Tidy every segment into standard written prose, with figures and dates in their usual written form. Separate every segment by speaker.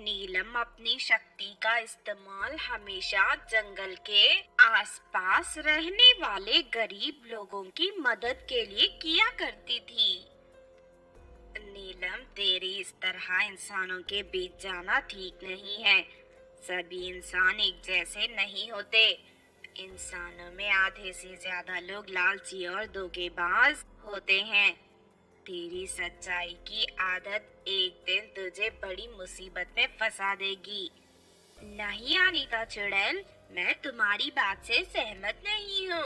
Speaker 1: नीलम अपनी शक्ति का इस्तेमाल हमेशा जंगल के आसपास रहने वाले गरीब लोगों की मदद के लिए किया करती थी। नीलम, तेरी इस तरह इंसानों के बीच जाना ठीक नहीं है। सभी इंसान एक जैसे नहीं होते। इंसानों में आधे से ज्यादा लोग लालची और धोखेबाज होते हैं। तेरी सच्चाई की आदत एक दिन तुझे बड़ी मुसीबत में फंसा देगी। नहीं अनीता चुड़ैल, मैं तुम्हारी बात से सहमत नहीं हूँ।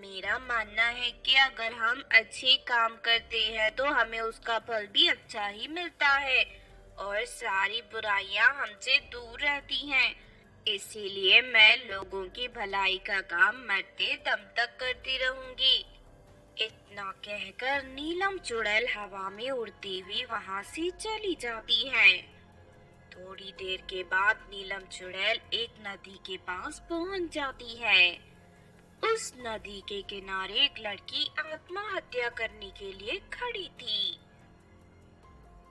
Speaker 1: मेरा मानना है कि अगर हम अच्छे काम करते हैं तो हमें उसका फल भी अच्छा ही मिलता है और सारी बुराइयां हमसे दूर रहती हैं। इसीलिए मैं लोगों की भलाई का काम मरते दम तक करती रहूंगी। इतना कहकर नीलम चुड़ैल हवा में उड़ती हुई वहां से चली जाती है। थोड़ी देर के बाद नीलम चुड़ैल एक नदी के पास पहुंच जाती है। उस नदी के किनारे एक लड़की आत्महत्या करने के लिए खड़ी थी।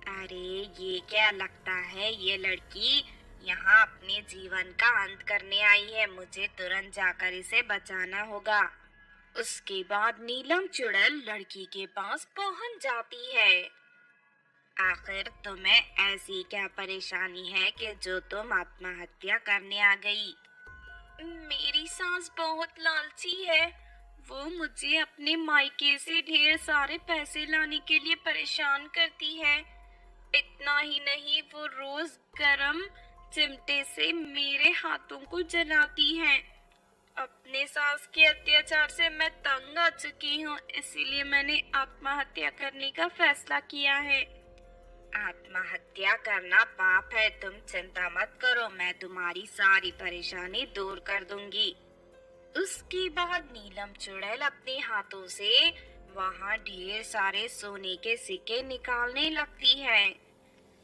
Speaker 1: अरे, ये क्या लगता है, ये लड़की यहाँ अपने जीवन का अंत करने आई है। मुझे तुरंत जाकर इसे बचाना होगा। उसके बाद नीलम चुड़ैल लड़की के पास पहुंच जाती है। आखिर तुम्हें ऐसी क्या परेशानी है कि जो तुम आत्महत्या करने आ गई? मेरी सास बहुत लालची है। वो मुझे अपने मायके से ढेर सारे पैसे लाने के लिए परेशान करती है। इतना ही नहीं, वो रोज गरम चिमटे से मेरे हाथों को जलाती है। अपने सास के अत्याचार से मैं तंग आ चुकी हूँ, इसीलिए मैंने आत्महत्या करने का फैसला किया है। आत्महत्या करना पाप है। तुम चिंता मत करो, मैं तुम्हारी सारी परेशानी दूर कर दूंगी। उसके बाद नीलम चुड़ैल अपने हाथों से वहां ढेर सारे सोने के सिक्के निकालने लगती है।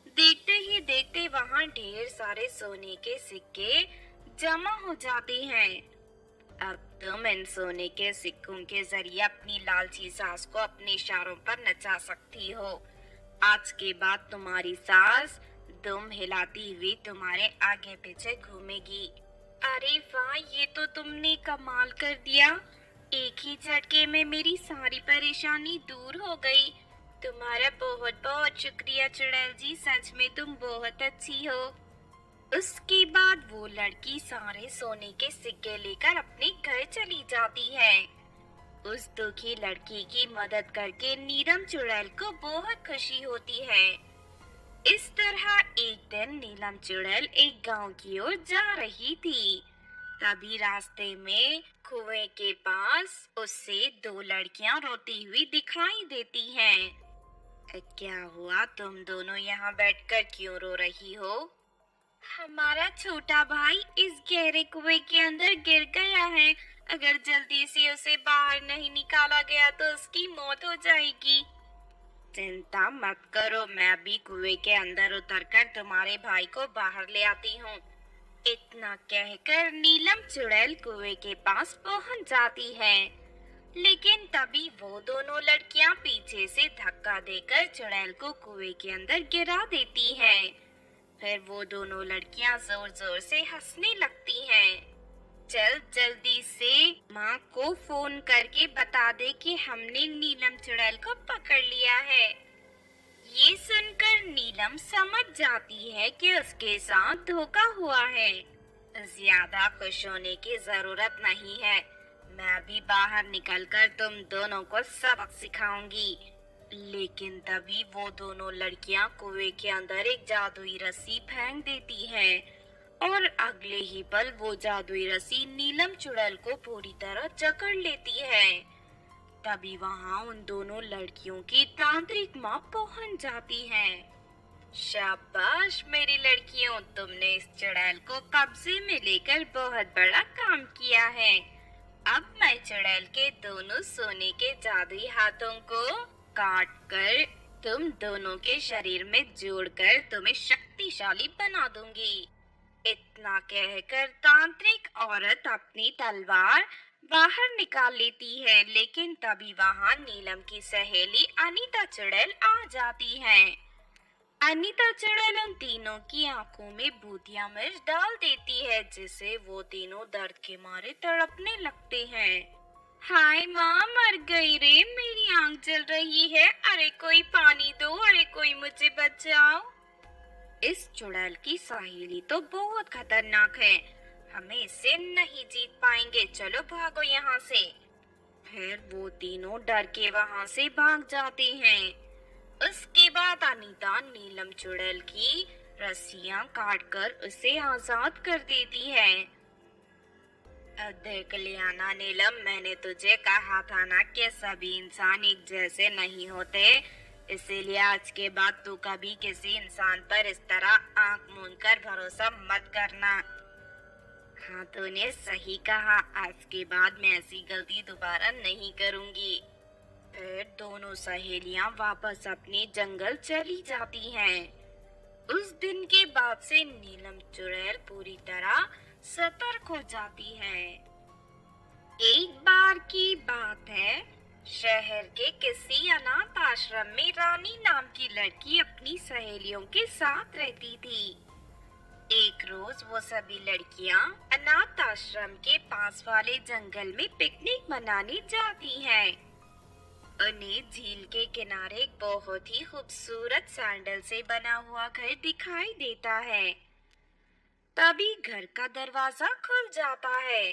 Speaker 1: देखते ही देखते वहां ढेर सारे सोने के सिक्के जमा हो जाते हैं। अब तुम इन सोने के सिक्कों के जरिए अपनी लालची सास को अपने इशारों पर नचा सकती हो। आज के बाद तुम्हारी सास दुम हिलाती हुई तुम्हारे आगे पीछे घूमेगी। अरे वाह, ये तो तुमने कमाल कर दिया। एक ही झटके में मेरी सारी परेशानी दूर हो गई। तुम्हारा बहुत बहुत शुक्रिया चुड़ैल जी, सच में तुम बहुत अच्छी हो। उसके बाद वो लड़की सारे सोने के सिक्के लेकर अपने घर चली जाती है। उस दुखी लड़की की मदद करके नीलम चुड़ैल को बहुत खुशी होती है। इस तरह एक दिन नीलम चुड़ैल एक गांव की ओर जा रही थी। तभी रास्ते में कुएं के पास उससे दो लड़कियां रोती हुई दिखाई देती हैं। क्या हुआ, तुम दोनों यहाँ बैठकर क्यों रो रही हो? हमारा छोटा भाई इस गहरे कुएं के अंदर गिर गया है। अगर जल्दी से उसे बाहर नहीं निकाला गया तो उसकी मौत हो जाएगी। चिंता मत करो, मैं अभी कुएं के अंदर उतरकर तुम्हारे भाई को बाहर ले आती हूँ। इतना कहकर नीलम चुड़ैल कुएं के पास पहुँच जाती है। लेकिन तभी वो दोनों लड़कियां पीछे से धक्का देकर चुड़ैल को कुएं के अंदर गिरा देती हैं। फिर वो दोनों लड़कियां जोर जोर से हंसने लगती हैं। चल जल्दी से माँ को फोन करके बता दे कि हमने नीलम चुड़ैल को पकड़ लिया है। ये सुनकर नीलम समझ जाती है कि उसके साथ धोखा हुआ है। ज्यादा खुश होने की जरूरत नहीं है। मैं अभी बाहर निकलकर तुम दोनों को सबक सिखाऊंगी। लेकिन तभी वो दोनों लड़कियां कुएं के अंदर एक जादुई रस्सी फेंक देती हैं और अगले ही पल वो जादुई रस्सी नीलम चुड़ैल को पूरी तरह जकड़ लेती है। तभी वहां उन दोनों लड़कियों की तांत्रिक माँ पहुंच जाती है। शाबाश मेरी लड़कियों, तुमने इस चुड़ैल को कब्जे में लेकर बहुत बड़ा काम किया है। अब मैं चुड़ैल के दोनों सोने के जादुई हाथों को काट कर तुम दोनों के शरीर में जोड़कर तुम्हें शक्तिशाली बना दूंगी। इतना कहकर तांत्रिक औरत अपनी तलवार बाहर निकाल लेती है। लेकिन तभी वहां नीलम की सहेली अनीता चुड़ैल आ जाती है। अनीता चुड़ैल उन तीनों की आंखों में भूतिया मिर्च डाल देती है, जिससे वो तीनों दर्द के मारे तड़पने लगते हैं। हाय माँ, मर गई रे, मेरी आंख जल रही है, अरे कोई पानी दो, अरे कोई मुझे बचाओ। इस चुड़ैल की सहेली तो बहुत खतरनाक है, हमें इससे नहीं जीत पाएंगे, चलो भागो यहाँ से। फिर वो तीनों डर के वहां से भाग जाते हैं। उसके बाद अनीता नीलम चुड़ैल की रस्सियां काटकर उसे आजाद कर देती है। अब देख लिया ना नीलम, मैंने तुझे कहा था ना कि सभी इंसान एक जैसे नहीं होते, इसीलिए आज के बाद तू कभी किसी इंसान पर इस तरह आंख मूंद कर भरोसा मत करना। हाँ, तूने सही कहा, आज के बाद मैं ऐसी गलती दोबारा नहीं करूंगी। फिर दोनों सहेलियां वापस अपने जंगल चली जाती हैं। उस दिन के बाद से नीलम चुड़ैल पूरी तरह सतर्क हो जाती है। एक बार की बात है, शहर के किसी अनाथ आश्रम में रानी नाम की लड़की अपनी सहेलियों के साथ रहती थी। एक रोज वो सभी लड़कियां अनाथ आश्रम के पास वाले जंगल में पिकनिक मनाने जाती हैं। उन्हें झील के किनारे एक बहुत ही खूबसूरत सैंडल से बना हुआ घर दिखाई देता है। तभी घर का दरवाजा खुल जाता है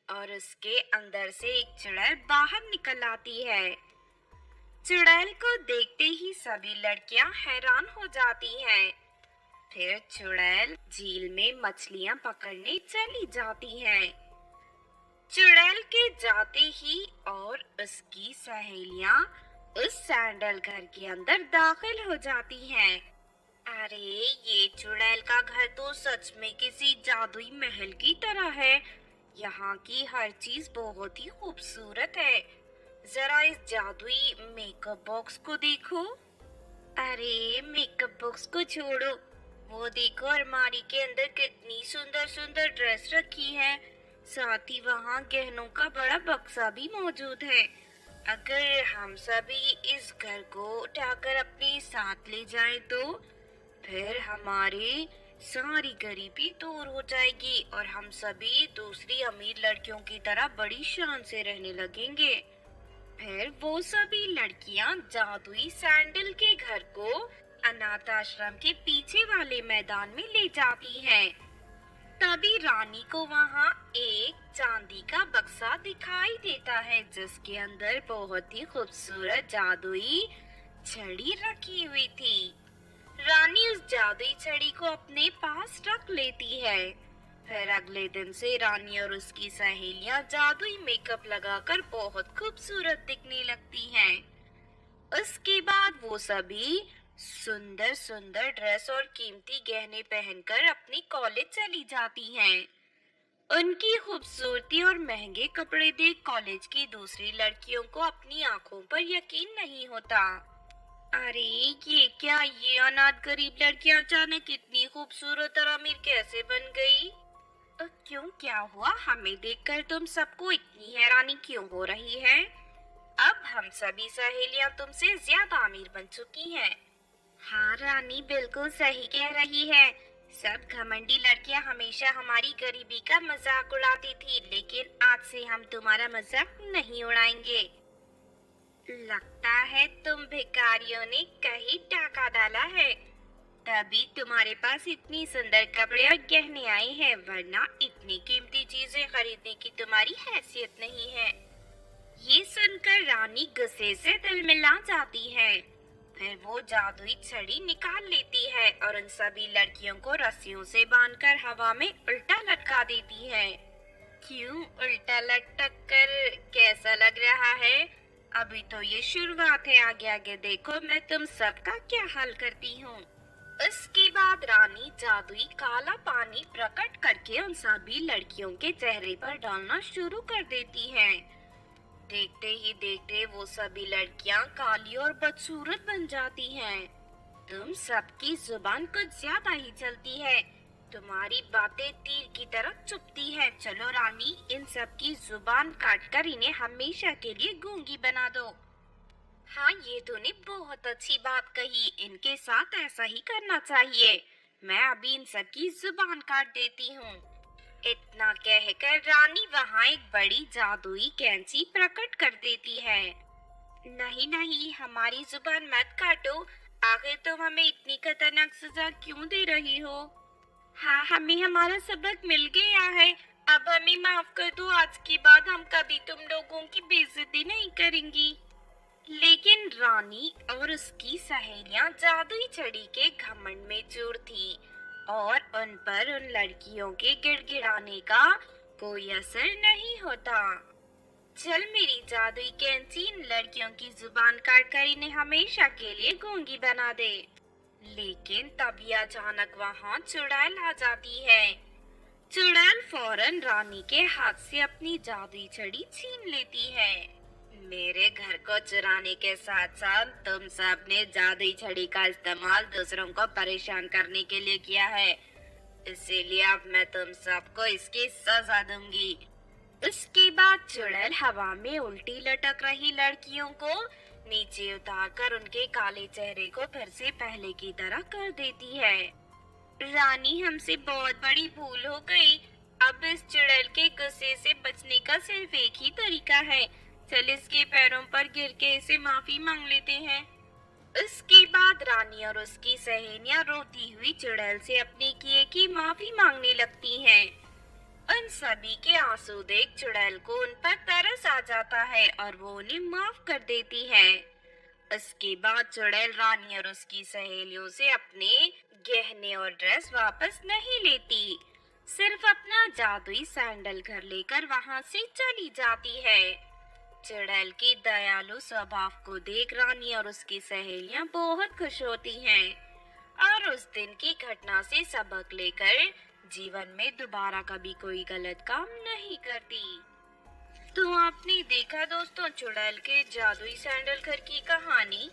Speaker 1: और उसके अंदर से एक चुड़ैल बाहर निकल आती है। चुड़ैल को देखते ही सभी लड़कियां हैरान हो जाती हैं। फिर चुड़ैल झील में मछलियां पकड़ने चली जाती है। चुड़ैल के जाते ही और उसकी सहेलियां उस सैंडल घर के अंदर दाखिल हो जाती हैं। अरे ये चुड़ैल का घर तो सच में किसी जादुई महल की तरह है। यहाँ की हर चीज बहुत ही खूबसूरत है। जरा इस जादुई मेकअप बॉक्स को देखो। अरे मेकअप बॉक्स को छोड़ो, वो देखो अलमारी के अंदर कितनी सुंदर सुंदर ड्रेस रखी है। साथ ही वहाँ गहनों का बड़ा बक्सा भी मौजूद है। अगर हम सभी इस घर को उठाकर अपने साथ ले जाएं तो फिर हमारी सारी गरीबी दूर हो जाएगी और हम सभी दूसरी अमीर लड़कियों की तरह बड़ी शान से रहने लगेंगे। फिर वो सभी लड़कियां जादुई सैंडल के घर को अनाथ आश्रम के पीछे वाले मैदान में ले जाती हैं। तभी रानी को वहाँ एक चांदी का बक्सा दिखाई देता है, जिसके अंदर बहुत ही खूबसूरत जादुई छड़ी रखी हुई थी। रानी उस जादुई छड़ी को अपने पास रख लेती है। फिर अगले दिन से रानी और उसकी सहेलियां जादुई मेकअप लगाकर बहुत खूबसूरत दिखने लगती हैं। उसके बाद वो सभी सुंदर सुंदर ड्रेस और कीमती गहने पहनकर अपनी कॉलेज चली जाती हैं। उनकी खूबसूरती और महंगे कपड़े देख कॉलेज की दूसरी लड़कियों को अपनी आंखों पर यकीन नहीं होता। अरे ये क्या, ये अनाथ गरीब लड़कियां अचानक इतनी खूबसूरत और अमीर कैसे बन गई? क्यों, क्या हुआ? हमें देखकर तुम सबको इतनी हैरानी क्यों हो रही है? अब हम सभी सहेलियां तुमसे ज्यादा अमीर बन चुकी हैं। हाँ रानी, बिल्कुल सही कह रही है। सब घमंडी लड़कियां हमेशा हमारी गरीबी का मजाक उड़ाती थी, लेकिन आज से हम तुम्हारा मजाक नहीं उड़ाएंगे। लगता है तुम भिखारियों ने कहीं टाका डाला है, तभी तुम्हारे पास इतनी सुंदर कपड़े और गहने आए हैं, वरना इतनी कीमती चीजें खरीदने की तुम्हारी हैसियत नहीं है। ये सुनकर रानी गुस्से से तिलमिला जाती है। फिर वो जादुई छड़ी निकाल लेती है और उन सभी लड़कियों को रस्सियों से बांधकर हवा में उल्टा लटका देती है। क्यों, उल्टा लटक कर कैसा लग रहा है? अभी तो ये शुरुआत है, आगे आगे देखो मैं तुम सबका क्या हाल करती हूँ। उसके बाद रानी जादुई काला पानी प्रकट करके उन सभी लड़कियों के चेहरे पर डालना शुरू कर देती है। देखते ही देखते वो सभी लड़कियां काली और बदसूरत बन जाती हैं। तुम सबकी जुबान कुछ ज्यादा ही चलती है, तुम्हारी बातें तीर की तरह चुभती हैं। चलो रानी, इन सब की जुबान काटकर इन्हें हमेशा के लिए गूंगी बना दो। हाँ, ये तूने बहुत अच्छी बात कही। इनके साथ ऐसा ही करना चाहिए। मैं अभी इन सब की जुबान काट देती हूँ। इतना कहकर रानी वहाँ एक बड़ी जादुई कैंची प्रकट कर देती है। नहीं नहीं, हमारी जुबान मत काटो। आखिर तुम हमें इतनी खतरनाक सजा क्यों दे रही हो? हाँ, हमें हमारा सबक मिल गया है। अब हमें माफ कर दो। आज के बाद हम कभी तुम लोगों की बेइज्जती नहीं करेंगी। लेकिन रानी और उसकी सहेलियां जादुई छड़ी के घमंड में चूर थी और उन पर उन लड़कियों के गिड़गिड़ाने का कोई असर नहीं होता। चल मेरी जादुई कैंची, इन लड़कियों की जुबान काट कर इन्हें हमेशा के लिए गूंगी बना दे। लेकिन तभी अचानक वहां चुड़ैल आ जाती है। चुड़ैल फौरन रानी के हाथ से अपनी जादुई छड़ी छीन लेती है। मेरे घर को चुराने के साथ साथ तुम सब ने जादुई छड़ी का इस्तेमाल दूसरों को परेशान करने के लिए किया है, इसीलिए अब मैं तुम सबको इसकी सजा दूंगी। उसके बाद चुड़ैल हवा में उल्टी लटक रही लड़कियों को नीचे उतारकर उनके काले चेहरे को फिर से पहले की तरह कर देती है। रानी, हमसे बहुत बड़ी भूल हो गई। अब इस चुड़ैल के गुस्से से बचने का सिर्फ एक ही तरीका है। चल इसके पैरों पर गिर के इसे माफी मांग लेते हैं। उसके बाद रानी और उसकी सहेलियां रोती हुई चुड़ैल से अपने किए की माफी मांगने लगती हैं। उन सभी के आंसू देख चुड़ैल को उन पर तरस आ जाता है और वो उन्हें माफ कर देती है। उसके बाद चुड़ैल रानी और उसकी सहेलियों से अपने गहने और ड्रेस वापस नहीं लेती, सिर्फ अपना जादुई सैंडल घर लेकर वहां से चली जाती है। चुड़ैल की दयालु स्वभाव को देख रानी और उसकी सहेलियां बहुत खुश होती हैं और उस दिन की घटना से सबक लेकर जीवन में दोबारा कभी कोई गलत काम नहीं करती। तो आपने देखा दोस्तों चुड़ैल के जादुई सैंडल घर की कहानी।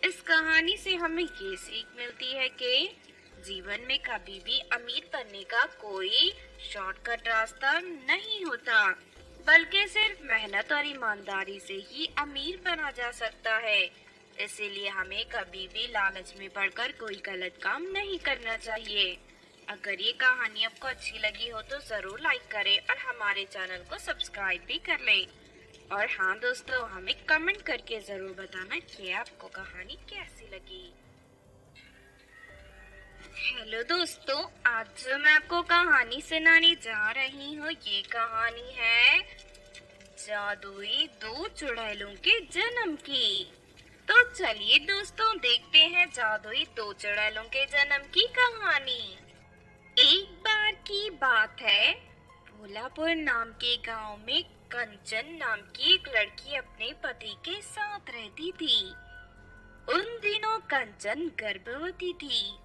Speaker 1: इस कहानी से हमें ये सीख मिलती है कि जीवन में कभी भी अमीर बनने का कोई शॉर्टकट रास्ता नहीं होता, बल्कि सिर्फ मेहनत और ईमानदारी से ही अमीर बना जा सकता है। इसीलिए हमें कभी भी लालच में पड़कर कोई गलत काम नहीं करना चाहिए। अगर ये कहानी आपको अच्छी लगी हो तो जरूर लाइक करें और हमारे चैनल को सब्सक्राइब भी कर लें। और हाँ दोस्तों, हमें कमेंट करके जरूर बताना कि आपको कहानी कैसी लगी। हेलो दोस्तों, आज जो मैं आपको कहानी सुनाने जा रही हूँ ये कहानी है जादुई दो चुड़ैलों के जन्म की। तो चलिए दोस्तों देखते हैं जादुई दो चुड़ैलों के जन्म की कहानी। एक बार की बात है, भोलापुर नाम के गांव में कंचन नाम की एक लड़की अपने पति के साथ रहती थी। उन दिनों कंचन गर्भवती थी।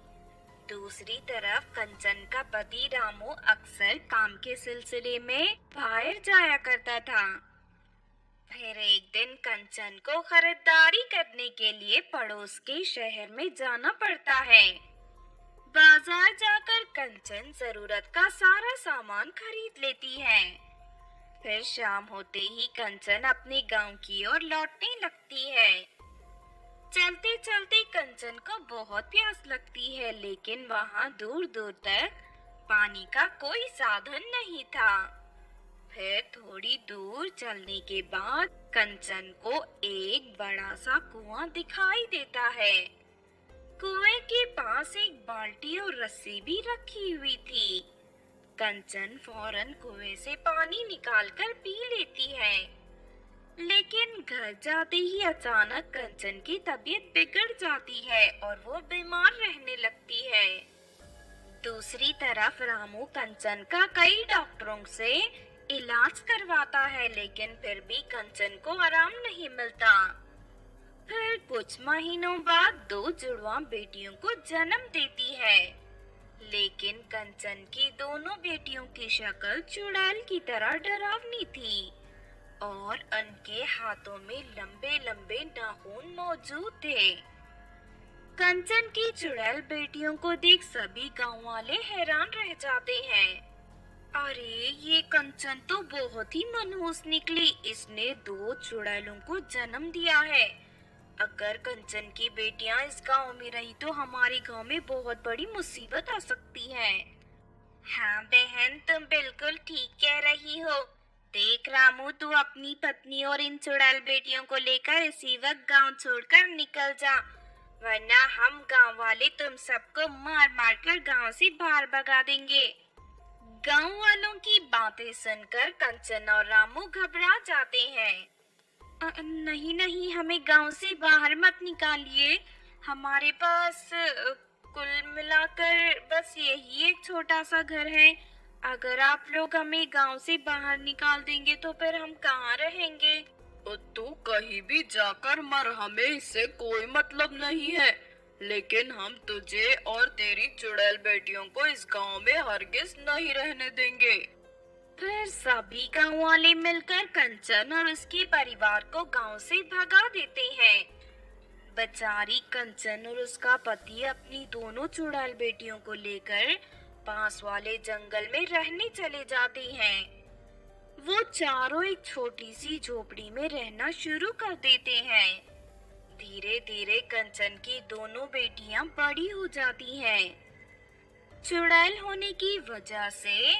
Speaker 1: दूसरी तरफ कंचन का पति रामू अक्सर काम के सिलसिले में बाहर जाया करता था। फिर एक दिन कंचन को खरीदारी करने के लिए पड़ोस के शहर में जाना पड़ता है। बाजार जाकर कंचन जरूरत का सारा सामान खरीद लेती है। फिर शाम होते ही कंचन अपने गांव की ओर लौटने लगती है। चलते चलते कंचन को बहुत प्यास लगती है, लेकिन वहां दूर दूर तक पानी का कोई साधन नहीं था। फिर थोड़ी दूर चलने के बाद कंचन को एक बड़ा सा कुआं दिखाई देता है। कुएं के पास एक बाल्टी और रस्सी भी रखी हुई थी। कंचन फौरन कुएं से पानी निकालकर पी लेती है, लेकिन घर जाते ही अचानक कंचन की तबीयत बिगड़ जाती है और वो बीमार रहने लगती है। दूसरी तरफ रामू कंचन का कई डॉक्टरों से इलाज करवाता है, लेकिन फिर भी कंचन को आराम नहीं मिलता। फिर कुछ महीनों बाद दो जुड़वा बेटियों को जन्म देती है, लेकिन कंचन की दोनों बेटियों की शक्ल चुड़ैल की तरह डरावनी थी और उनके हाथों में लंबे लंबे नाखून मौजूद थे। कंचन की चुड़ैल बेटियों को देख सभी गांव वाले हैरान रह जाते हैं। अरे ये कंचन तो बहुत ही मनहूस निकली, इसने दो चुड़ैलों को जन्म दिया है। अगर कंचन की बेटियां इस गांव में रही तो हमारे गांव में बहुत बड़ी मुसीबत आ सकती है। हाँ बहन, तुम बिल्कुल ठीक कह रही हो। देख रामू, तू अपनी पत्नी और इन चुड़ैल बेटियों को लेकर इसी वक्त गांव छोड़कर निकल जा, वरना हम गांव वाले तुम सबको मार मार कर गांव से बाहर भगा देंगे। गांव वालों की बातें सुनकर कंचन और रामू घबरा जाते हैं। नहीं नहीं, हमें गांव से बाहर मत निकालिए। हमारे पास कुल मिलाकर बस यही एक छोटा सा घर है। अगर आप लोग हमें गांव से बाहर निकाल देंगे तो फिर हम कहाँ रहेंगे?
Speaker 2: तू कहीं भी जाकर मर, हमें इससे कोई मतलब नहीं है, लेकिन हम तुझे और तेरी चुड़ैल बेटियों को इस गांव में हरगिज नहीं रहने देंगे।
Speaker 1: फिर सभी गांव वाले मिलकर कंचन और उसके परिवार को गांव से भगा देते हैं। बेचारी कंचन और उसका पति अपनी दोनों चुड़ैल बेटियों को लेकर पास वाले जंगल में रहने चले जाते हैं। वो चारों एक छोटी सी झोपड़ी में रहना शुरू कर देते हैं। धीरे धीरे कंचन की दोनों बेटियां बड़ी हो जाती हैं। चुड़ैल होने की वजह से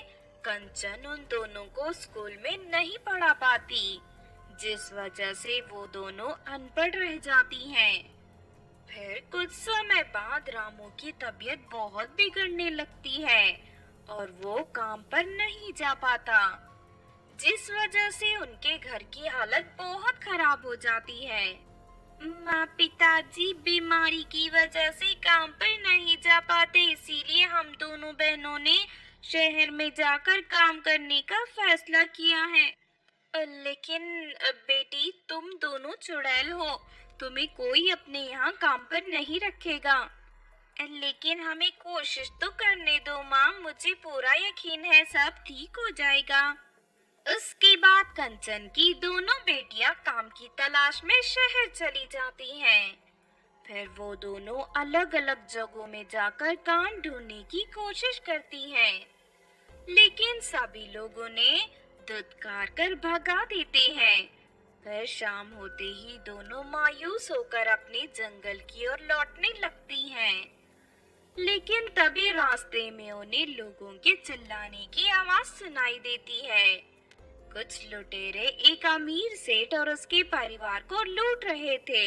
Speaker 1: कंचन उन दोनों को स्कूल में नहीं पढ़ा पाती, जिस वजह से वो दोनों अनपढ़ रह जाती हैं। फिर कुछ समय बाद रामू की तबीयत बहुत बिगड़ने लगती है और वो काम पर नहीं जा पाता, जिस वजह से उनके घर की हालत बहुत खराब हो जाती है। माँ पिताजी बीमारी की वजह से काम पर नहीं जा पाते, इसीलिए हम दोनों बहनों ने शहर में जाकर काम करने का फैसला किया है। लेकिन बेटी, तुम दोनों चुड़ैल हो, तुम्हें कोई अपने यहाँ काम पर नहीं रखेगा। लेकिन हमें कोशिश तो करने दो माँ, मुझे पूरा यकीन है सब ठीक हो जाएगा। उसके बाद कंचन की दोनों बेटियां काम की तलाश में शहर चली जाती हैं। फिर वो दोनों अलग अलग जगहों में जाकर काम ढूंढने की कोशिश करती हैं, लेकिन सभी लोगों ने धुतकार कर भगा देते हैं। फिर शाम होते ही दोनों मायूस होकर अपने जंगल की ओर लौटने लगती हैं। लेकिन तभी रास्ते में उन्हें लोगों के चिल्लाने की आवाज सुनाई देती है। कुछ लुटेरे एक अमीर सेठ और उसके परिवार को लूट रहे थे।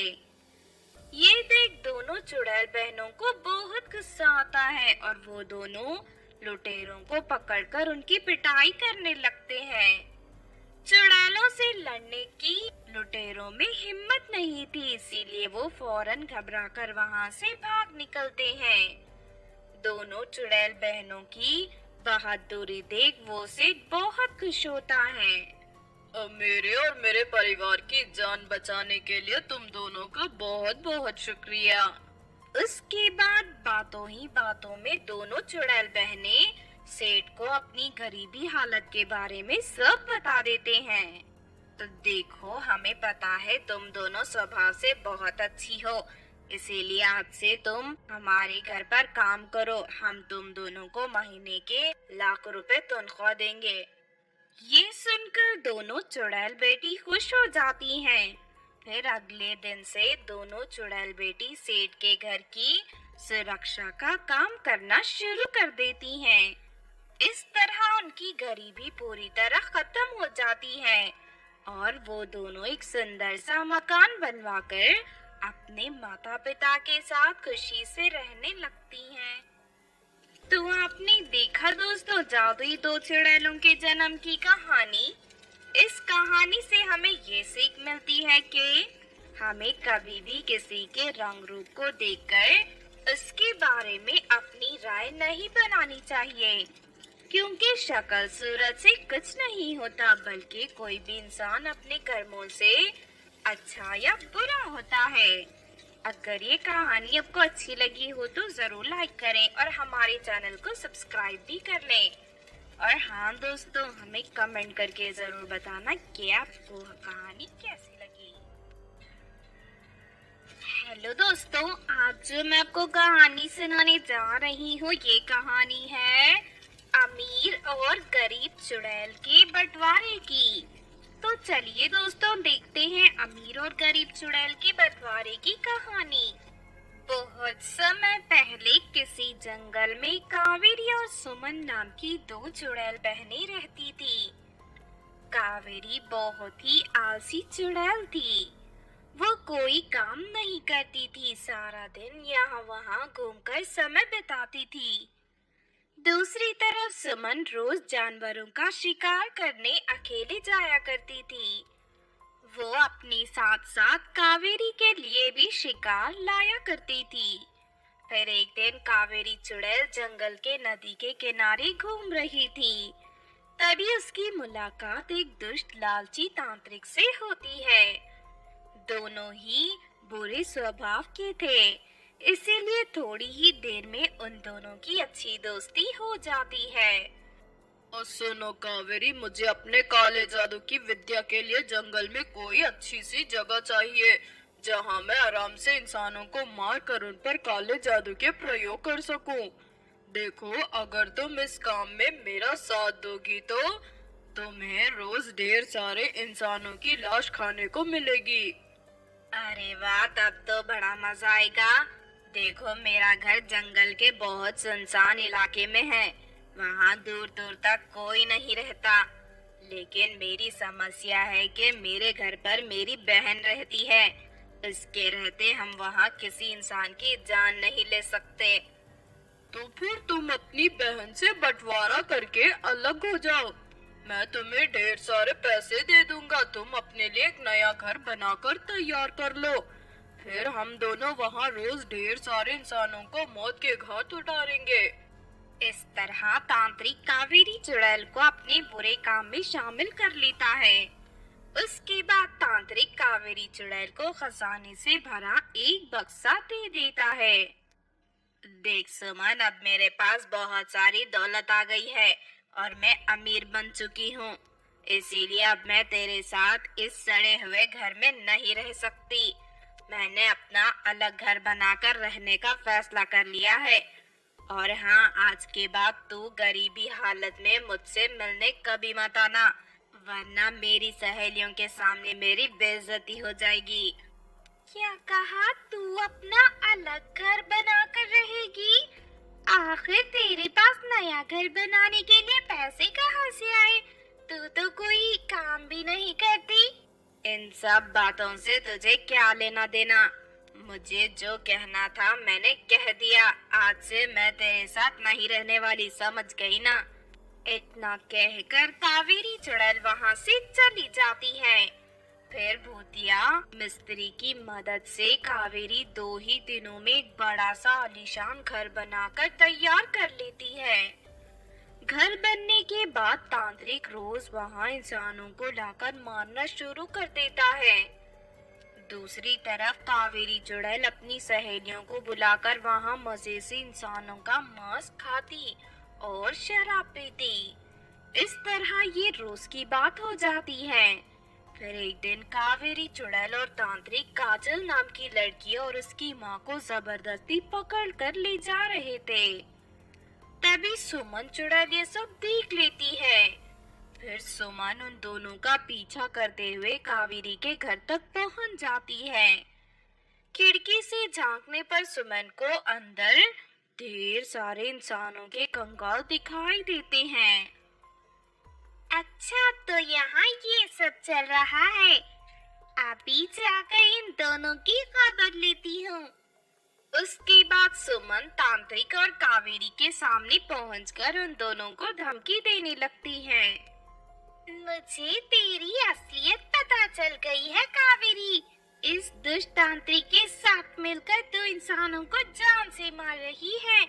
Speaker 1: ये देख दोनों चुड़ैल बहनों को बहुत गुस्सा आता है और वो दोनों लुटेरों को पकड़कर उनकी पिटाई करने लगते हैं। चुड़ैलों से लड़ने की लुटेरों में हिम्मत नहीं थी, इसीलिए वो फौरन घबराकर वहां से भाग निकलते हैं। दोनों चुड़ैल बहनों की बहादुरी देख वो सेठ बहुत खुश होता है।
Speaker 2: मेरे और मेरे परिवार की जान बचाने के लिए तुम दोनों का बहुत बहुत शुक्रिया।
Speaker 1: उसके बाद बातों ही बातों में दोनों चुड़ैल बहनें सेठ को अपनी गरीबी हालत के बारे में सब बता देते हैं। तो देखो, हमें पता है तुम दोनों स्वभाव से बहुत अच्छी हो, इसीलिए आज से तुम हमारे घर पर काम करो। हम तुम दोनों को महीने के लाख रुपए तनख्वाह देंगे। ये सुनकर दोनों चुड़ैल बेटी खुश हो जाती हैं। फिर अगले दिन से दोनों चुड़ैल बेटी सेठ के घर की सुरक्षा का काम करना शुरू कर देती हैं। इस तरह उनकी गरीबी पूरी तरह खत्म हो जाती है और वो दोनों एक सुंदर सा मकान बनवाकर अपने माता पिता के साथ खुशी से रहने लगती हैं। तो आपने देखा दोस्तों, जादुई दो चुड़ैलों के जन्म की कहानी। इस कहानी से हमें ये सीख मिलती है कि हमें कभी भी किसी के रंग रूप को देखकर उसके बारे में अपनी राय नहीं बनानी चाहिए, क्योंकि शक्ल सूरत से कुछ नहीं होता, बल्कि कोई भी इंसान अपने कर्मों से अच्छा या बुरा होता है। अगर ये कहानी आपको अच्छी लगी हो तो जरूर लाइक करें और हमारे चैनल को सब्सक्राइब भी कर लें। और हाँ दोस्तों, हमें कमेंट करके जरूर बताना कि आपको कहानी कैसी लगी। हेलो दोस्तों, आज जो मैं आपको कहानी सुनाने जा रही हूँ, ये कहानी है अमीर और गरीब चुड़ैल के बंटवारे की। तो चलिए दोस्तों देखते हैं अमीर और गरीब चुड़ैल के बंटवारे की कहानी। बहुत समय पहले किसी जंगल में कावेरी और सुमन नाम की दो चुड़ैल बहनें रहती थी। कावेरी बहुत ही आलसी चुड़ैल थी। वो कोई काम नहीं करती थी, सारा दिन यहाँ वहाँ घूमकर समय बिताती थी। दूसरी तरफ सुमन रोज जानवरों का शिकार करने अकेले जाया करती थी। वो अपने साथ साथ कावेरी के लिए भी शिकार लाया करती थी। फिर एक दिन कावेरी चुड़ैल जंगल के नदी के किनारे घूम रही थी। तभी उसकी मुलाकात एक दुष्ट लालची तांत्रिक से होती है। दोनों ही बुरे स्वभाव के थे, इसीलिए थोड़ी ही देर में उन दोनों की अच्छी दोस्ती हो जाती है।
Speaker 2: और सुनो कावेरी, मुझे अपने काले जादू की विद्या के लिए जंगल में कोई अच्छी सी जगह चाहिए जहाँ मैं आराम से इंसानों को मार कर उन पर काले जादू के प्रयोग कर सकूं। देखो, अगर तुम इस काम में मेरा साथ दोगी तो तुम्हें रोज ढेर सारे इंसानों की लाश खाने को मिलेगी।
Speaker 1: अरे वाह, तब तो बड़ा मजा आएगा। देखो, मेरा घर जंगल के बहुत सुनसान इलाके में है, वहाँ दूर दूर तक कोई नहीं रहता। लेकिन मेरी समस्या है कि मेरे घर पर मेरी बहन रहती है। इसके रहते हम वहाँ किसी इंसान की जान नहीं ले सकते।
Speaker 2: तो फिर तुम अपनी बहन से बंटवारा करके अलग हो जाओ। मैं तुम्हें ढेर सारे पैसे दे दूंगा, तुम अपने लिए एक नया घर बनाकर तैयार कर लो। फिर हम दोनों वहाँ रोज ढेर सारे इंसानों को मौत के घाट उतारेंगे।
Speaker 1: इस तरह तांत्रिक कावेरी चुड़ैल को अपने बुरे काम में शामिल कर लेता है। उसके बाद तांत्रिक कावेरी चुड़ैल को खजाने से भरा एक बक्सा दे देता है। देख सुमन, अब मेरे पास बहुत सारी दौलत आ गई है और मैं अमीर बन चुकी हूँ। इसीलिए अब मैं तेरे साथ इस सड़े हुए घर में नहीं रह सकती। मैंने अपना अलग घर बनाकर रहने का फैसला कर लिया है। और हाँ, आज के बाद तू गरीबी हालत में मुझसे मिलने कभी मत आना, वरना मेरी सहेलियों के सामने मेरी बेइज्जती हो जाएगी। क्या कहा? तू अपना अलग घर बनाकर रहेगी? आखिर तेरे पास नया घर बनाने के लिए पैसे कहाँ से आए? तू तो कोई काम भी नहीं करती। इन सब बातों से तुझे क्या लेना देना? मुझे जो कहना था मैंने कह दिया। आज से मैं तेरे साथ नहीं रहने वाली, समझ गई ना? इतना कहकर कावेरी चुड़ैल वहाँ से चली जाती है। फिर भूतिया मिस्त्री की मदद से कावेरी 2 ही दिनों में एक बड़ा सा आलीशान घर बनाकर तैयार कर लेती है। घर बनने के बाद तांत्रिक रोज वहाँ इंसानों को लाकर मारना शुरू कर देता है। दूसरी तरफ कावेरी चुड़ैल अपनी सहेलियों को बुलाकर वहाँ मजे से इंसानों का मांस खाती और शराब पीती। इस तरह ये रोज की बात हो जाती है। फिर एक दिन कावेरी चुड़ैल और तांत्रिक काजल नाम की लड़की और उसकी माँ को जबरदस्ती पकड़ कर ले जा रहे थे। तभी सुमन चुड़ैल ये सब देख लेती है। फिर सुमन उन दोनों का पीछा करते हुए कावेरी के घर तक पहुंच जाती है। खिड़की से झांकने पर सुमन को अंदर ढेर सारे इंसानों के कंकाल दिखाई देते हैं। अच्छा, तो यहाँ ये सब चल रहा है। अभी जाकर इन दोनों की खबर लेती हूँ। उसके बाद सुमन तांत्रिक और कावेरी के सामने पहुंचकर उन दोनों को धमकी देने लगती है। मुझे तेरी असलियत पता चल गई है कावेरी। इस दुष्ट तांत्रिक के साथ मिलकर तू इंसानों को जान से मार रही है।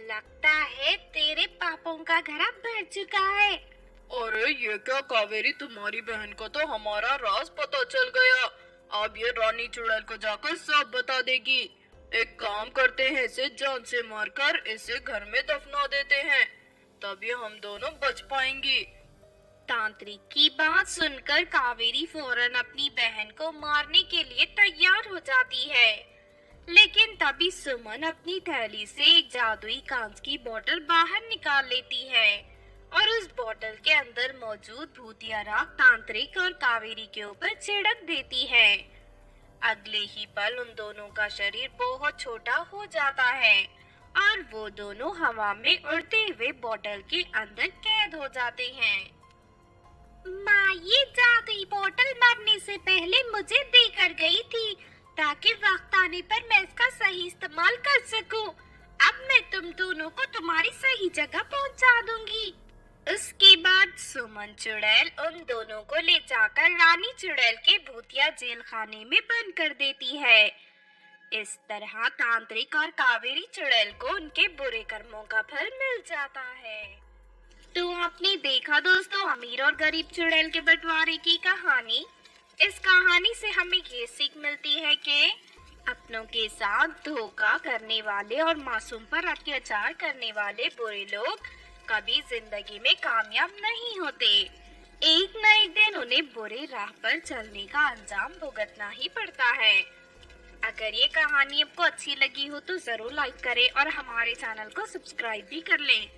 Speaker 1: लगता है तेरे पापों का घड़ा भर चुका है।
Speaker 2: अरे ये क्या कावेरी, तुम्हारी बहन को तो हमारा राज पता चल गया। अब ये रानी चुड़ैल को जाकर सब बता देगी। एक काम करते हैं, इसे जान से मारकर इसे घर में दफना देते हैं, तभी हम दोनों बच पाएंगी।
Speaker 1: तांत्रिक की बात सुनकर कावेरी फौरन अपनी बहन को मारने के लिए तैयार हो जाती है। लेकिन तभी सुमन अपनी थैली से एक जादुई कांच की बोतल बाहर निकाल लेती है और उस बोतल के अंदर मौजूद भूतिया राख तांत्रिक और कावेरी के ऊपर छिड़क देती है। अगले ही पल उन दोनों का शरीर बहुत छोटा हो जाता है और वो दोनों हवा में उड़ते हुए बोतल के अंदर कैद हो जाते हैं। माँ, ये जादुई बोतल मरने से पहले मुझे देकर गई थी ताकि वक्त आने पर मैं इसका सही इस्तेमाल कर सकूं। अब मैं तुम दोनों को तुम्हारी सही जगह पहुंचा दूंगी। उसके बाद सुमन चुड़ैल उन दोनों को ले जाकर रानी चुड़ैल के भूतिया जेल खाने में बंद कर देती है। इस तरह तांत्रिक और कावेरी चुड़ैल को उनके बुरे कर्मों का फल मिल जाता है। तो आपने देखा दोस्तों, अमीर और गरीब चुड़ैल के बंटवारे की कहानी। इस कहानी से हमें ये सीख मिलती है कि अपनों के साथ धोखा करने वाले और मासूम पर अत्याचार करने वाले बुरे लोग कभी जिंदगी में कामयाब नहीं होते। एक न एक दिन उन्हें बुरे राह पर चलने का अंजाम भुगतना ही पड़ता है। अगर ये कहानी आपको अच्छी लगी हो तो जरूर लाइक करें और हमारे चैनल को सब्सक्राइब भी कर लें।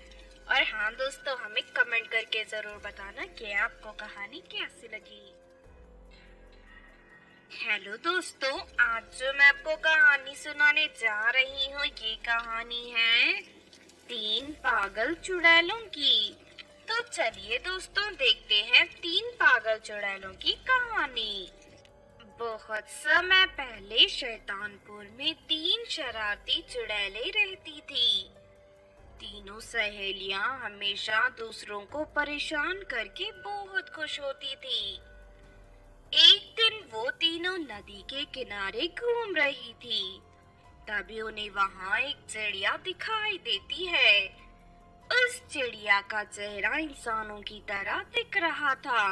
Speaker 1: और हाँ दोस्तों, हमें कमेंट करके जरूर बताना कि आपको कहानी कैसी लगी। हेलो दोस्तों, आज जो मैं आपको कहानी सुनाने जा रही हूँ ये कहानी है 3 पागल चुड़ैलों की। तो चलिए दोस्तों, देखते हैं 3 पागल चुड़ैलों की कहानी। बहुत समय पहले शैतानपुर में 3 शरारती चुड़ैलें रहती थी। तीनों सहेलियां हमेशा दूसरों को परेशान करके बहुत खुश होती थी। एक दिन वो तीनों नदी के किनारे घूम रही थी। तभी उन्हें वहां एक चिड़िया दिखाई देती है। उस चिड़िया का चेहरा इंसानों की तरह दिख रहा था।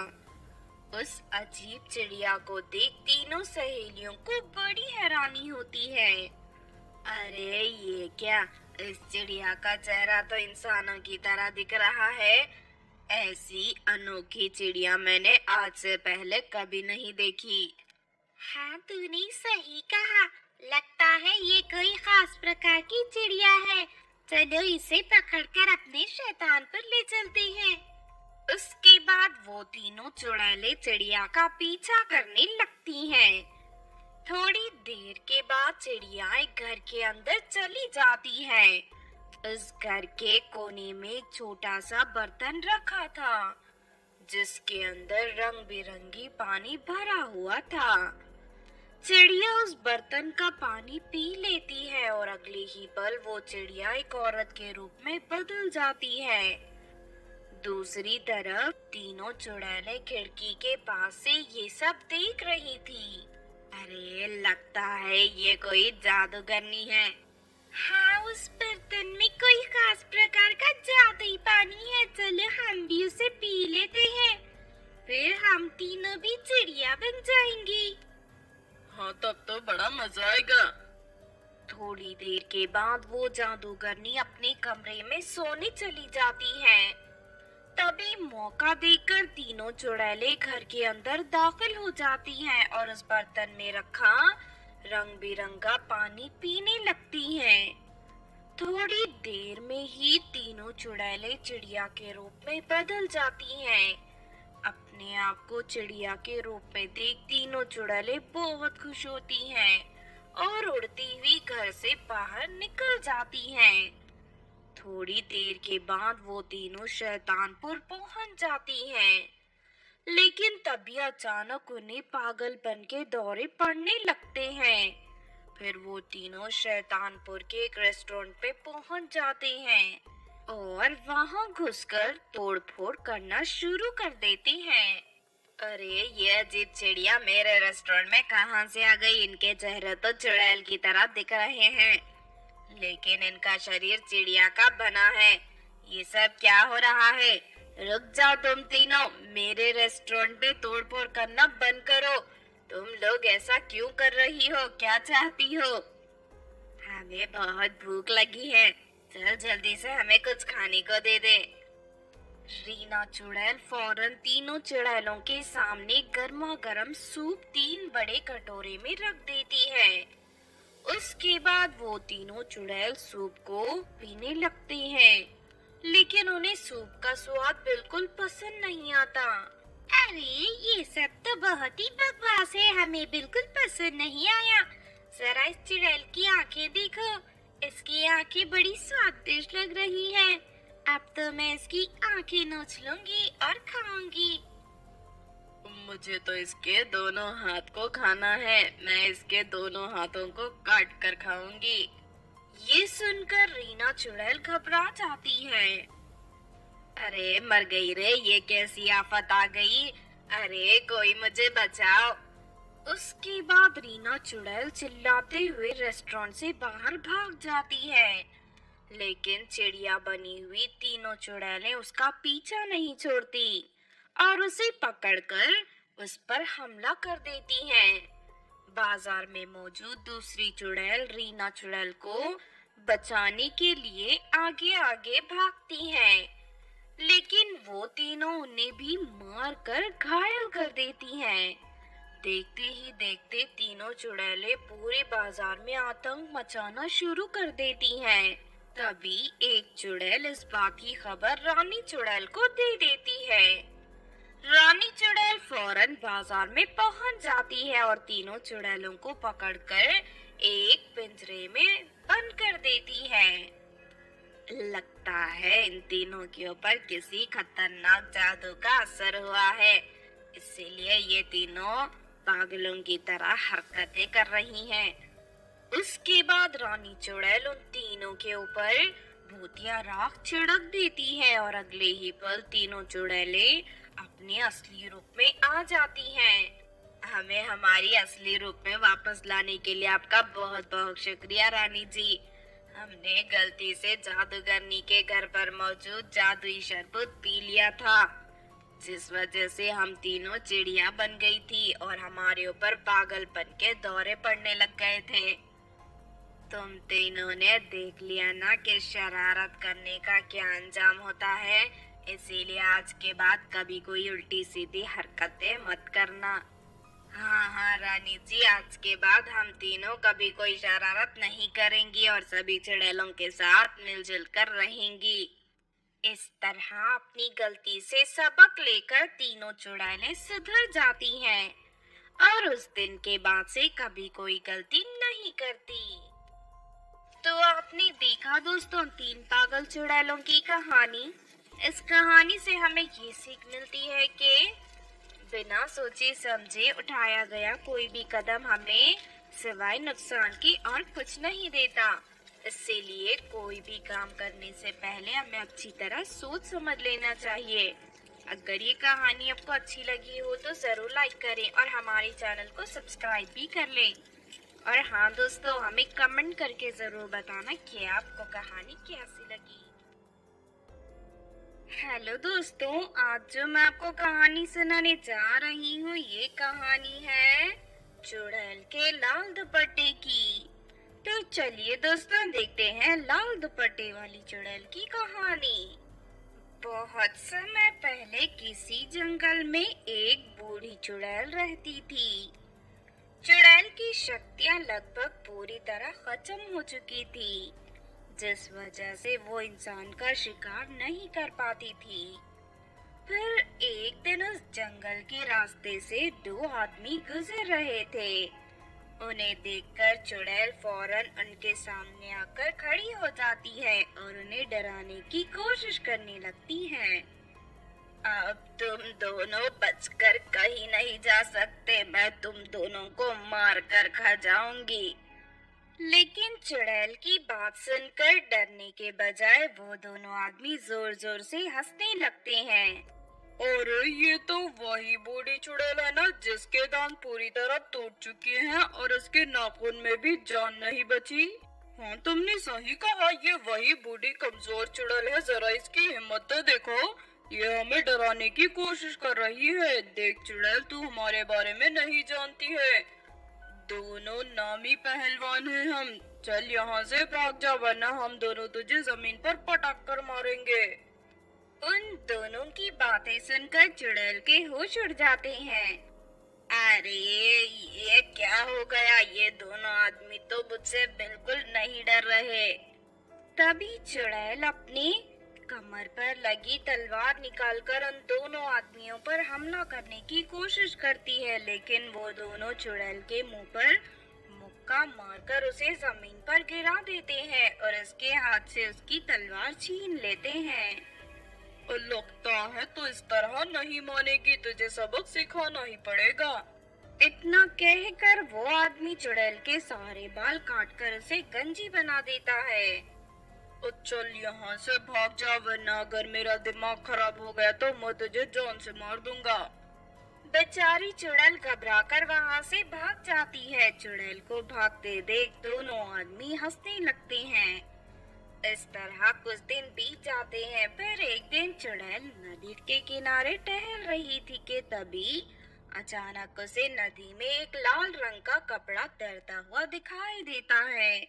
Speaker 1: उस अजीब चिड़िया को देख तीनों सहेलियों को बड़ी हैरानी होती है। अरे ये क्या, इस चिड़िया का चेहरा तो इंसानों की तरह दिख रहा है। ऐसी अनोखी चिड़िया मैंने आज से पहले कभी नहीं देखी। हाँ, तूने सही कहा। लगता है ये कोई खास प्रकार की चिड़िया है। चलो इसे पकड़कर अपने शैतान पर ले चलते हैं। उसके बाद वो तीनों चुड़ैलें चिड़िया का पीछा करने लगती हैं। थोड़ी देर के बाद चिड़िया एक घर के अंदर चली जाती है। उस घर के कोने में एक छोटा सा बर्तन रखा था जिसके अंदर रंग बिरंगी पानी भरा हुआ था। चिड़िया उस बर्तन का पानी पी लेती है और अगले ही पल वो चिड़िया एक औरत के रूप में बदल जाती है। दूसरी तरफ तीनों चुड़ैलें खिड़की के पास से ये सब देख रही थी। अरे लगता है ये कोई जादूगरनी है। हाँ, उस बर्तन में कोई खास प्रकार का जादुई पानी है। चलो हम भी उसे पी लेते हैं, फिर हम तीनों भी चिड़िया बन जाएंगी।
Speaker 2: हाँ, तब तो बड़ा मजा आएगा।
Speaker 1: थोड़ी देर के बाद वो जादूगरनी अपने कमरे में सोने चली जाती है। तभी मौका देखकर तीनों चुड़ैलें घर के अंदर दाखिल हो जाती हैं और उस बर्तन में रखा रंग बिरंगा पानी पीने लगती हैं। थोड़ी देर में ही तीनों चुड़ैलें चिड़िया के रूप में बदल जाती हैं। अपने आप को चिड़िया के रूप में देख तीनों चुड़ैलें बहुत खुश होती हैं और उड़ती हुई घर से बाहर निकल जाती हैं। थोड़ी देर के बाद वो तीनों शैतानपुर पहुंच जाती हैं। लेकिन तभी अचानक उन्हें पागलपन के दौरे पड़ने लगते हैं। फिर वो तीनों शैतानपुर के एक रेस्टोरेंट पे पहुंच जाते हैं और वहां घुसकर तोड़फोड़ करना शुरू कर देते हैं। अरे ये अजीब चिड़िया मेरे रेस्टोरेंट में कहां से आ गई? इनके चेहरे तो चुड़ैल की तरह दिख रहे हैं, लेकिन इनका शरीर चिड़िया का बना है। ये सब क्या हो रहा है? रुक जाओ तुम तीनों, मेरे रेस्टोरेंट पे तोड़फोड़ करना बंद करो। तुम लोग ऐसा क्यों कर रही हो? क्या चाहती हो? हमें बहुत भूख लगी है, चल जल्दी से हमें कुछ खाने को दे दे। रीना चुड़ैल फौरन तीनों चुड़ैलों के सामने गर्मा गर्म सूप 3 बड़े कटोरे में रख देती है। उसके बाद वो तीनों चुड़ैल सूप को पीने लगते हैं। लेकिन उन्हें सूप का स्वाद बिल्कुल पसंद नहीं आता। अरे ये सब तो बहुत ही बकवास है, हमें बिल्कुल पसंद नहीं आया। जरा इस चुड़ैल की आंखें देखो, इसकी आंखें बड़ी स्वादिष्ट लग रही हैं। अब तो मैं इसकी आंखें नोच लूंगी और खाऊंगी।
Speaker 2: मुझे तो इसके दोनों हाथ को खाना है। मैं इसके दोनों हाथों को काट कर खाऊंगी।
Speaker 1: ये सुनकर रीना चुड़ैल घबरा जाती है।
Speaker 2: अरे मर गई रे, ये कैसी आफत आ गई। अरे कोई मुझे बचाओ।
Speaker 1: उसके बाद रीना चुड़ैल चिल्लाते हुए रेस्टोरेंट से बाहर भाग जाती है। लेकिन चिड़िया बनी हुई तीनों चुड़ैलें उसका पीछा नहीं छोड़ती और उसे पकड़कर उस पर हमला कर देती हैं। बाजार में मौजूद दूसरी चुड़ैल रीना चुड़ैल को बचाने के लिए आगे आगे भागती है, लेकिन वो तीनों उन्हें भी मार कर घायल कर देती हैं। देखते ही देखते तीनों चुड़ैलें पूरे बाजार में आतंक मचाना शुरू कर देती हैं। तभी एक चुड़ैल इस बात की खबर रानी चुड़ैल को दे देती है। रानी चुड़ैल फौरन बाजार में पहुंच जाती है और तीनों चुड़ैलों को पकड़कर एक पिंजरे में बंद कर देती है। लगता है इन तीनों के ऊपर किसी खतरनाक जादू का असर हुआ है, इसीलिए ये तीनों पागलों की तरह हरकतें कर रही हैं। उसके बाद रानी चुड़ैल उन तीनों के ऊपर भूतिया राख छिड़क देती है और अगले ही पल तीनों चुड़ैलें अपने असली रूप में आ जाती हैं। हमें हमारी असली रूप में वापस लाने के लिए आपका बहुत बहुत शुक्रिया रानी जी। हमने गलती से जादूगरनी के घर पर मौजूद जादुई शरबत पी लिया था, जिस वजह से हम तीनों चिड़िया बन गई थी और हमारे ऊपर पागलपन के दौरे पड़ने लग गए थे। तुम तीनों ने देख लिया ना कि शरारत करने का क्या अंजाम होता है, इसीलिए आज के बाद कभी कोई उल्टी सीधी हरकतें मत करना। हाँ हाँ रानी जी, आज के बाद हम तीनों कभी कोई शरारत नहीं करेंगी और सभी चुड़ैलों के साथ मिलजुल कर रहेंगी। इस तरह अपनी गलती से सबक लेकर तीनों चुड़ैलें सुधर जाती हैं और उस दिन के बाद से कभी कोई गलती नहीं करती। तो आपने देखा दोस्तों तीन पागल चुड़ैलों की कहानी। इस कहानी से हमें ये सीख मिलती है कि बिना सोचे समझे उठाया गया कोई भी कदम हमें सिवाय नुकसान की और कुछ नहीं देता। इसीलिए कोई भी काम करने से पहले हमें अच्छी तरह सोच समझ लेना चाहिए। अगर ये कहानी आपको अच्छी लगी हो तो जरूर लाइक करें और हमारे चैनल को सब्सक्राइब भी कर लें। और हाँ दोस्तों, हमें कमेंट करके जरूर बताना कि आपको कहानी कैसी लगी। हेलो दोस्तों, आज जो मैं आपको कहानी सुनाने जा रही हूँ ये कहानी है चुड़ैल के लाल दुपट्टे की। तो चलिए दोस्तों देखते हैं लाल दुपट्टे वाली चुड़ैल की कहानी। बहुत समय पहले किसी जंगल में एक बूढ़ी चुड़ैल रहती थी। चुड़ैल की शक्तियां लगभग पूरी तरह खत्म हो चुकी थी, जिस वजह से वो इंसान का शिकार नहीं कर पाती थी। फिर एक दिन उस जंगल के रास्ते से दो आदमी गुजर रहे थे। उन्हें देखकर चुड़ैल फौरन उनके सामने आकर खड़ी हो जाती है और उन्हें डराने की कोशिश करने लगती है। अब तुम दोनों बचकर कहीं नहीं जा सकते, मैं तुम दोनों को मार कर खा जाऊंगी। लेकिन चुड़ैल की बात सुनकर डरने के बजाय वो दोनों आदमी जोर जोर से हंसने लगते हैं।
Speaker 2: अरे ये तो वही बूढ़ी चुड़ैल है ना जिसके दांत पूरी तरह टूट चुके हैं और उसके नाखून में भी जान नहीं बची। हाँ तुमने सही कहा, ये वही बूढ़ी कमजोर चुड़ैल है। जरा इसकी हिम्मत तो देखो, ये हमें डराने की कोशिश कर रही है। देख चुड़ैल, तू हमारे बारे में नहीं जानती है, दोनों नामी पहलवान हैं हम। चल यहाँ से भाग जा, वरना हम दोनों तुझे जमीन पर पटक कर मारेंगे।
Speaker 1: उन दोनों की बातें सुनकर चुड़ैल के होश उड़ जाते हैं। अरे ये क्या हो गया, ये दोनों आदमी तो मुझसे बिल्कुल नहीं डर रहे। तभी चुड़ैल अपने कमर पर लगी तलवार निकालकर उन दोनों आदमियों पर हमला करने की कोशिश करती है, लेकिन वो दोनों चुड़ैल के मुंह पर मुक्का मारकर उसे जमीन पर गिरा देते हैं और उसके हाथ से उसकी तलवार छीन लेते हैं।
Speaker 2: और लगता है तो इस तरह नहीं मानेगी, तुझे सबक सिखाना ही पड़ेगा।
Speaker 1: इतना कहकर वो आदमी चुड़ैल के सारे बाल काटकर उसे गंजी बना देता है।
Speaker 2: और चल यहाँ से भाग जा, वरना अगर मेरा दिमाग खराब हो गया तो मैं तुझे जान से मार दूंगा।
Speaker 1: बेचारी चुड़ैल घबराकर वहाँ से भाग जाती है। चुड़ैल को भागते देख दोनों आदमी हंसने लगते हैं। इस तरह कुछ दिन बीत जाते हैं। फिर एक दिन चुड़ैल नदी के किनारे टहल रही थी कि तभी अचानक उसे नदी में एक लाल रंग का कपड़ा तैरता हुआ दिखाई देता है।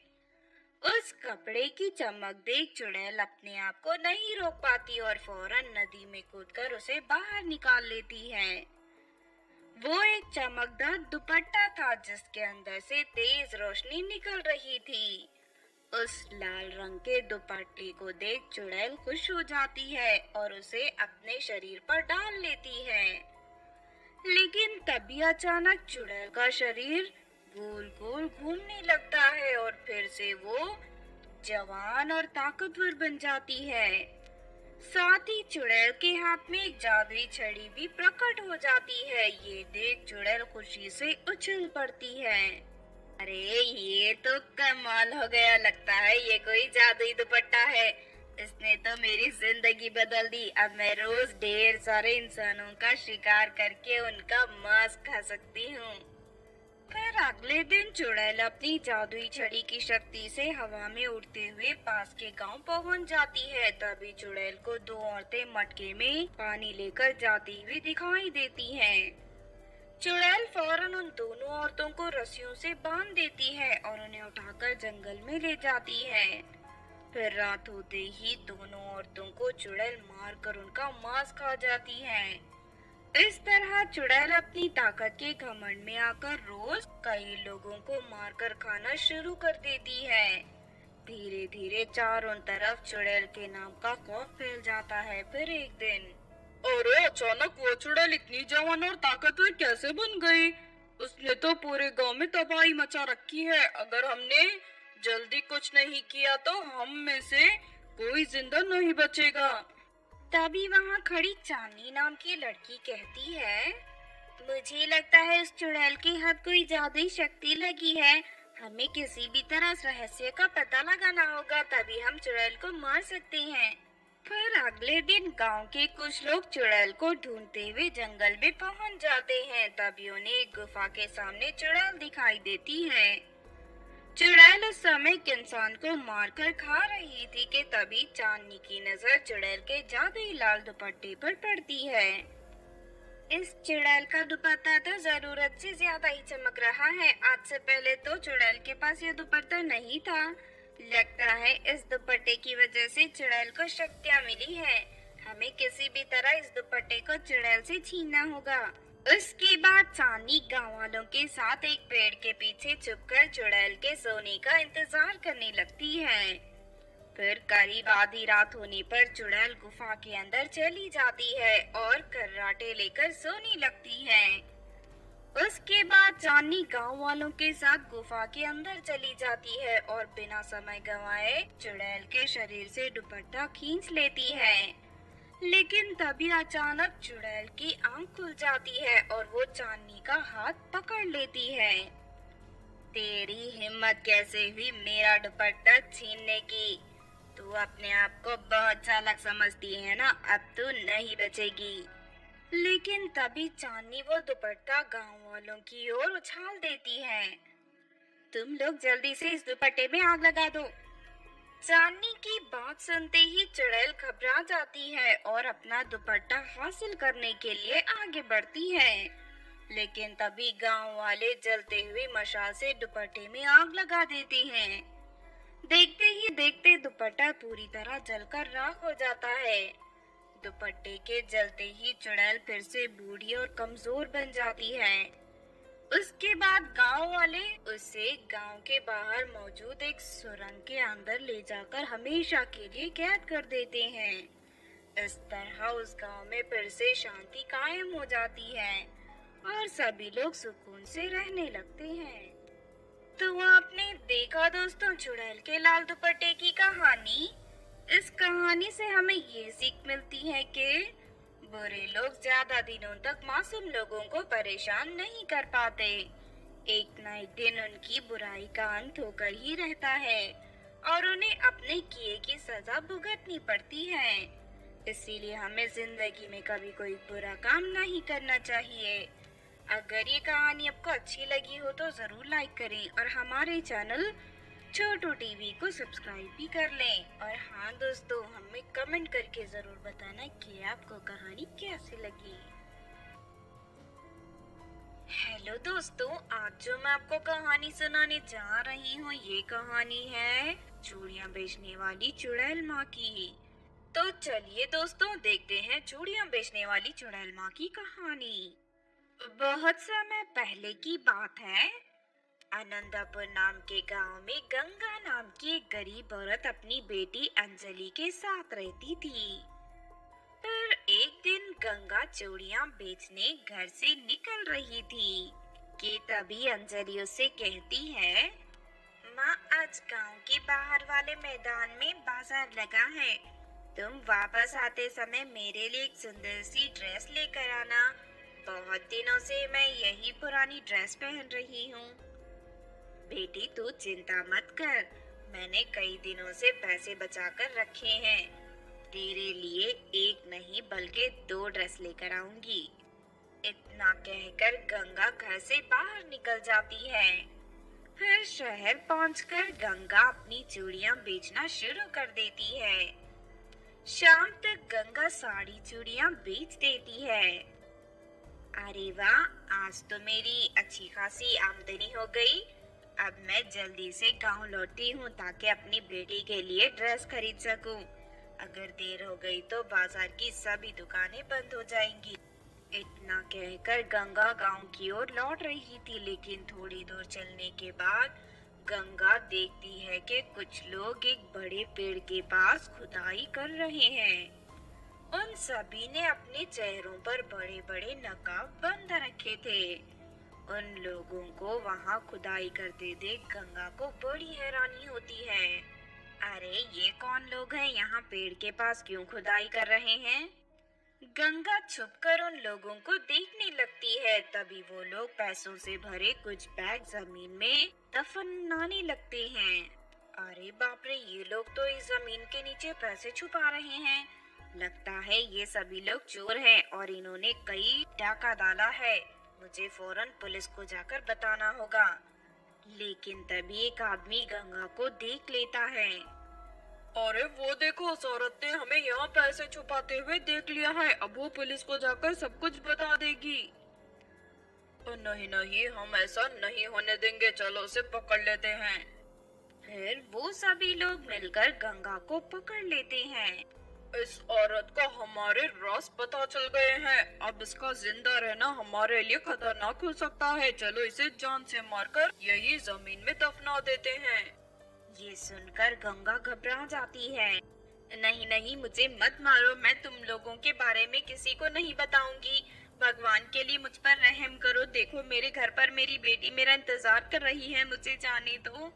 Speaker 1: उस कपड़े की चमक देख चुड़ैल अपने आप को नहीं रोक पाती और फौरन नदी में कूदकर उसे बाहर निकाल लेती है। वो एक चमकदार दुपट्टा था जिसके अंदर से तेज रोशनी निकल रही थी। उस लाल रंग के दुपट्टे को देख चुड़ैल खुश हो जाती है और उसे अपने शरीर पर डाल लेती है। लेकिन तभी अचानक चुड़ैल का शरीर गोल गोल घूमने लगता है और फिर से वो जवान और ताकतवर बन जाती है। साथ ही चुड़ैल के हाथ में एक जादुई छड़ी भी प्रकट हो जाती है। ये देख चुड़ैल खुशी से उछल पड़ती है। अरे ये तो कमाल हो गया, लगता है ये कोई जादुई दुपट्टा है। इसने तो मेरी जिंदगी बदल दी। अब मैं रोज ढेर सारे इंसानों का शिकार करके उनका मांस खा सकती हूँ। फिर अगले दिन चुड़ैल अपनी जादुई छड़ी की शक्ति से हवा में उड़ते हुए पास के गांव पहुंच जाती है। तभी चुड़ैल को दो औरतें मटके में पानी लेकर जाती हुई दिखाई देती हैं। चुड़ैल फौरन उन दोनों औरतों को रस्सियों से बांध देती है और उन्हें उठाकर जंगल में ले जाती है। फिर रात होते ही दोनों औरतों को चुड़ैल मारकर उनका मांस खा जाती है। इस तरह चुड़ैल अपनी ताकत के घमंड में आकर रोज कई लोगों को मारकर खाना शुरू कर देती है। धीरे धीरे चारों तरफ चुड़ैल के नाम का खौफ फैल जाता है। फिर एक दिन
Speaker 2: और अचानक वो चुड़ैल इतनी जवान और ताकतवर कैसे बन गई? उसने तो पूरे गांव में तबाही मचा रखी है। अगर हमने जल्दी कुछ नहीं किया तो हम में से कोई जिंदा नहीं बचेगा।
Speaker 1: तभी वहाँ खड़ी चांदनी नाम की लड़की कहती है, मुझे लगता है उस चुड़ैल के हाथ कोई जादुई शक्ति लगी है। हमें किसी भी तरह इस रहस्य का पता लगाना होगा, तभी हम चुड़ैल को मार सकते हैं। फिर अगले दिन गांव के कुछ लोग चुड़ैल को ढूंढते हुए जंगल में पहुंच जाते हैं। तभी उन्हें एक गुफा के सामने चुड़ैल दिखाई देती है। चुड़ैल उस समय एक इंसान को मारकर खा रही थी कि तभी चांदनी की नजर चुड़ैल के जादुई लाल दुपट्टे पर पड़ती है। इस चुड़ैल का दुपट्टा तो जरूरत से ज्यादा ही चमक रहा है। आज से पहले तो चुड़ैल के पास ये दुपट्टा नहीं था। लगता है इस दुपट्टे की वजह से चुड़ैल को शक्तियाँ मिली है। हमें किसी भी तरह इस दुपट्टे को चुड़ैल से छीनना होगा। उसके बाद चांदनी गांव वालों के साथ एक पेड़ के पीछे छुपकर चुड़ैल के सोने का इंतजार करने लगती है। फिर करीब आधी रात होने पर चुड़ैल गुफा के अंदर चली जाती है और कर्राटे लेकर सोने लगती है। उसके बाद चांदनी गांव वालों के साथ गुफा के अंदर चली जाती है और बिना समय गंवाए चुड़ैल के शरीर से दुपट्टा खींच लेती है। लेकिन तभी अचानक चुड़ैल की आंख खुल जाती है और वो चांदनी का हाथ पकड़ लेती है। तेरी हिम्मत कैसे हुई मेरा दुपट्टा छीनने की? तू अपने आप को बहुत चालाक समझती है ना? अब तू नहीं बचेगी। लेकिन तभी चांदनी वो दुपट्टा गांव वालों की ओर उछाल देती है। तुम लोग जल्दी से इस दुपट्टे में आग लगा दो। चांदनी की बात सुनते ही चुड़ैल घबरा जाती है और अपना दुपट्टा हासिल करने के लिए आगे बढ़ती है। लेकिन तभी गांव वाले जलते हुए मशाल से दुपट्टे में आग लगा देते हैं। देखते ही देखते दुपट्टा पूरी तरह जलकर राख हो जाता है। दुपट्टे के जलते ही चुड़ैल फिर से बूढ़ी और कमजोर बन जाती है। उसके बाद गांव वाले उसे गांव के बाहर मौजूद एक सुरंग के अंदर ले जाकर हमेशा के लिए कैद कर देते हैं। इस तरह उस गांव में फिर से शांति कायम हो जाती है और सभी लोग सुकून से रहने लगते हैं। तो आपने देखा दोस्तों चुड़ैल के लाल दुपट्टे की कहानी। इस कहानी से हमें ये सीख मिलती है कि बुरे लोग ज्यादा दिनों तक मासूम लोगों को परेशान नहीं कर पाते। एक न एक दिन उनकी बुराई का अंत होकर ही रहता है और उन्हें अपने किए की सजा भुगतनी पड़ती है। इसीलिए हमें जिंदगी में कभी कोई बुरा काम नहीं करना चाहिए। अगर ये कहानी आपको अच्छी लगी हो तो जरूर लाइक करें और हमारे चैनल छोटू टीवी को सब्सक्राइब भी कर लें। और हाँ दोस्तों, हमें कमेंट करके जरूर बताना कि आपको कहानी कैसी लगी। हेलो दोस्तों, आज जो मैं आपको कहानी सुनाने जा रही हूँ ये कहानी है चूड़ियाँ बेचने वाली चुड़ैल माँ की। तो चलिए दोस्तों देखते हैं चूड़ियाँ बेचने वाली चुड़ैल माँ की कहानी। बहुत समय पहले की बात है। आनंदापुर नाम के गांव में गंगा नाम की एक गरीब औरत अपनी बेटी अंजलि के साथ रहती थी। पर एक दिन गंगा चूड़ियां बेचने घर से निकल रही थी कि तभी अंजलि उससे कहती है, माँ आज गांव के बाहर वाले मैदान में बाजार लगा है। तुम वापस आते समय मेरे लिए एक सुंदर सी ड्रेस लेकर आना। बहुत दिनों से मैं यही पुरानी ड्रेस पहन रही हूँ। बेटी तू चिंता मत कर, मैंने कई दिनों से पैसे बचाकर रखे हैं। तेरे लिए एक नहीं बल्कि 2 ड्रेस लेकर आऊंगी। इतना कहकर गंगा घर से बाहर निकल जाती है। फिर शहर पहुंचकर गंगा अपनी चूड़ियां बेचना शुरू कर देती है। शाम तक गंगा साड़ी चूड़ियां बेच देती है। अरे वाह, आज तो मेरी अच्छी खासी आमदनी हो गई। अब मैं जल्दी से गांव लौटती हूँ ताकि अपनी बेटी के लिए ड्रेस खरीद सकूं। अगर देर हो गई तो बाजार की सभी दुकानें बंद हो जाएंगी। इतना कहकर गंगा गांव की ओर लौट रही थी, लेकिन थोड़ी दूर चलने के बाद गंगा देखती है कि कुछ लोग एक बड़े पेड़ के पास खुदाई कर रहे हैं। उन सभी ने अपने चेहरों पर बड़े बड़े नकाब बंद रखे थे। उन लोगों को वहाँ खुदाई करते देख गंगा को बड़ी हैरानी होती है। अरे ये कौन लोग हैं, यहाँ पेड़ के पास क्यों खुदाई कर रहे हैं? गंगा छुपकर उन लोगों को देखने लगती है। तभी वो लोग पैसों से भरे कुछ बैग जमीन में दफनाने लगते हैं। अरे बाप रे, ये लोग तो इस जमीन के नीचे पैसे छुपा रहे हैं। लगता है ये सभी लोग चोर हैं और इन्होंने कई डाका डाला है। मुझे फौरन पुलिस को जाकर बताना होगा। लेकिन तभी एक आदमी गंगा को देख लेता है।
Speaker 2: अरे वो देखो, उस औरत ने हमें यहाँ पैसे छुपाते हुए देख लिया है। अब वो पुलिस को जाकर सब कुछ बता देगी। नहीं नहीं, हम ऐसा नहीं होने देंगे, चलो उसे पकड़ लेते हैं।
Speaker 1: फिर वो सभी लोग मिलकर गंगा को पकड़ लेते हैं।
Speaker 2: इस औरत को हमारे राज पता चल गए हैं। अब इसका जिंदा रहना हमारे लिए खतरनाक हो सकता है। चलो इसे जान से मारकर यही जमीन में दफना देते हैं।
Speaker 1: ये सुनकर गंगा घबरा जाती है। नहीं नहीं, मुझे मत मारो, मैं तुम लोगों के बारे में किसी को नहीं बताऊंगी। भगवान के लिए मुझ पर रहम करो। देखो मेरे घर पर मेरी बेटी मेरा इंतजार कर रही है, मुझे जाने दो।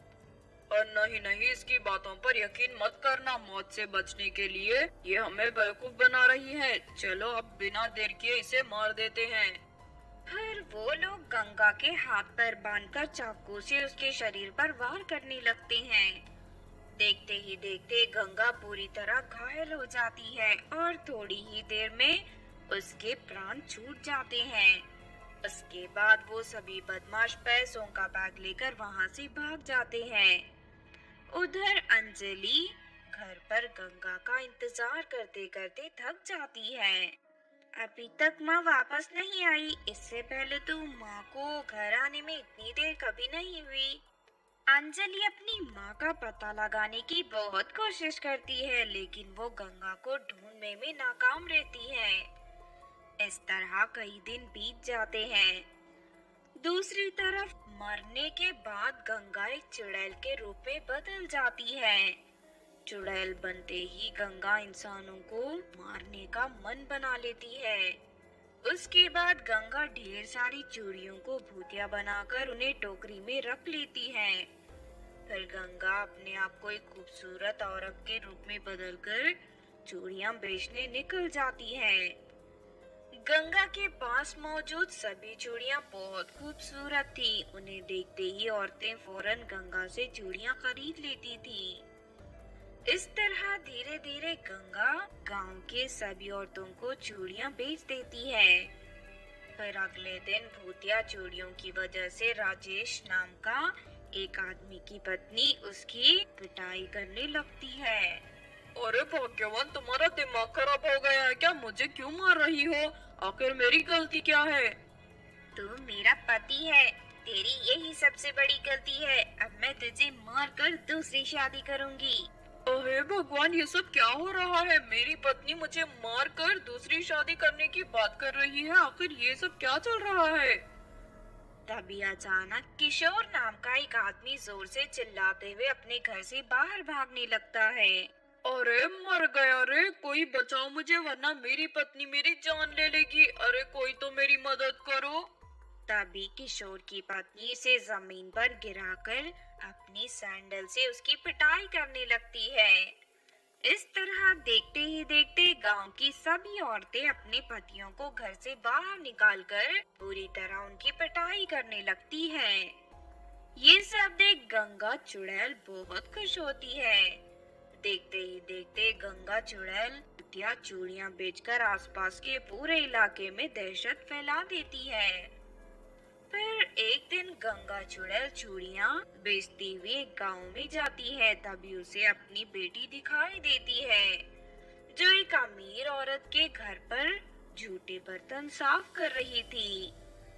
Speaker 2: और नहीं नहीं, इसकी बातों पर यकीन मत करना। मौत से बचने के लिए ये हमें बेवकूफ बना रही है। चलो अब बिना देर किए इसे मार देते हैं।
Speaker 1: फिर वो लोग गंगा के हाथ पर बांधकर चाकू से उसके शरीर पर वार करने लगते हैं। देखते ही देखते गंगा पूरी तरह घायल हो जाती है और थोड़ी ही देर में उसके प्राण छूट जाते हैं। उसके बाद वो सभी बदमाश पैसों का बैग लेकर वहाँ से भाग जाते हैं। उधर अंजलि घर पर गंगा का इंतजार करते करते थक जाती है। अभी तक माँ वापस नहीं आई। इससे पहले तो माँ को घर आने में इतनी देर कभी नहीं हुई। अंजलि अपनी माँ का पता लगाने की बहुत कोशिश करती है, लेकिन वो गंगा को ढूंढने में नाकाम रहती है। इस तरह कई दिन बीत जाते हैं। दूसरी तरफ मरने के बाद गंगा एक चुड़ैल के रूप में बदल जाती है। चुड़ैल बनते ही गंगा इंसानों को मारने का मन बना लेती है। उसके बाद गंगा ढेर सारी चूड़ियों को भूतिया बनाकर उन्हें टोकरी में रख लेती है। फिर गंगा अपने आप को एक खूबसूरत औरत के रूप में बदलकर चूड़ियां बेचने निकल जाती है। गंगा के पास मौजूद सभी चूड़ियां बहुत खूबसूरत थी। उन्हें देखते ही औरतें फौरन गंगा से चूड़ियां खरीद लेती थी। इस तरह धीरे धीरे गंगा गांव के सभी औरतों को चूड़ियां बेच देती है। फिर अगले दिन भूतिया चूड़ियों की वजह से राजेश नाम का एक आदमी की पत्नी उसकी पिटाई करने लगती है।
Speaker 2: अरे भाग्यवान, तुम्हारा दिमाग खराब हो गया है क्या? मुझे क्यों मार रही हो? आखिर मेरी गलती क्या है?
Speaker 1: तू मेरा पति है, तेरी यही सबसे बड़ी गलती है। अब मैं तुझे मार कर दूसरी शादी करूंगी।
Speaker 2: अरे भगवान, ये सब क्या हो रहा है? मेरी पत्नी मुझे मार कर दूसरी शादी करने की बात कर रही है। आखिर ये सब क्या चल रहा है?
Speaker 1: तभी अचानक किशोर नाम का एक आदमी जोर से चिल्लाते हुए अपने घर से बाहर भागने लगता है।
Speaker 2: अरे मर गया रे! कोई बचाओ मुझे, वरना मेरी पत्नी मेरी जान ले लेगी। अरे कोई तो मेरी मदद करो।
Speaker 1: तभी किशोर की पत्नी से जमीन पर गिराकर अपनी सैंडल से उसकी पिटाई करने लगती है। इस तरह देखते ही देखते गांव की सभी औरतें अपने पतियों को घर से बाहर निकालकर पूरी तरह उनकी पिटाई करने लगती हैं। ये सब देख गंगा चुड़ैल बहुत खुश होती है। देखते ही देखते गंगा चुड़ैल भूतिया चूड़ियां बेचकर आसपास के पूरे इलाके में दहशत फैला देती है। फिर एक दिन गंगा चुड़ैल चूड़ियां बेचती हुई एक गांव में जाती है। तभी उसे अपनी बेटी दिखाई देती है, जो एक अमीर औरत के घर पर झूठे बर्तन साफ कर रही थी।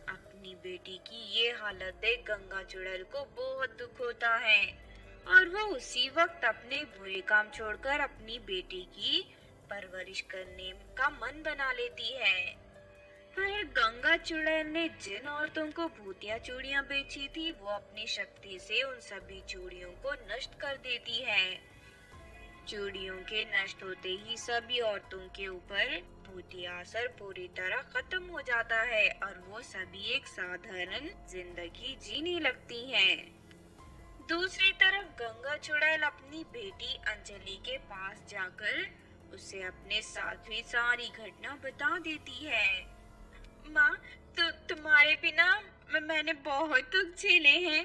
Speaker 1: अपनी बेटी की ये हालत देख गंगा चुड़ैल को बहुत दुख होता है और वो उसी वक्त अपने बुरे काम छोड़कर अपनी बेटी की परवरिश करने का मन बना लेती है। फिर गंगा चुड़ैल ने जिन औरतों को भूतिया चूड़ियां बेची थी, वो अपनी शक्ति से उन सभी चूड़ियों को नष्ट कर देती है। चूड़ियों के नष्ट होते ही सभी औरतों के ऊपर भूतिया असर पूरी तरह खत्म हो जाता है और वो सभी एक साधारण जिंदगी जीने लगती हैं। दूसरी तरफ गंगा चुड़ैल अपनी बेटी अंजलि के पास जाकर उसे अपने साथ हुई सारी घटना बता देती है। माँ, तुम्हारे बिना मैंने बहुत दुख झेले हैं।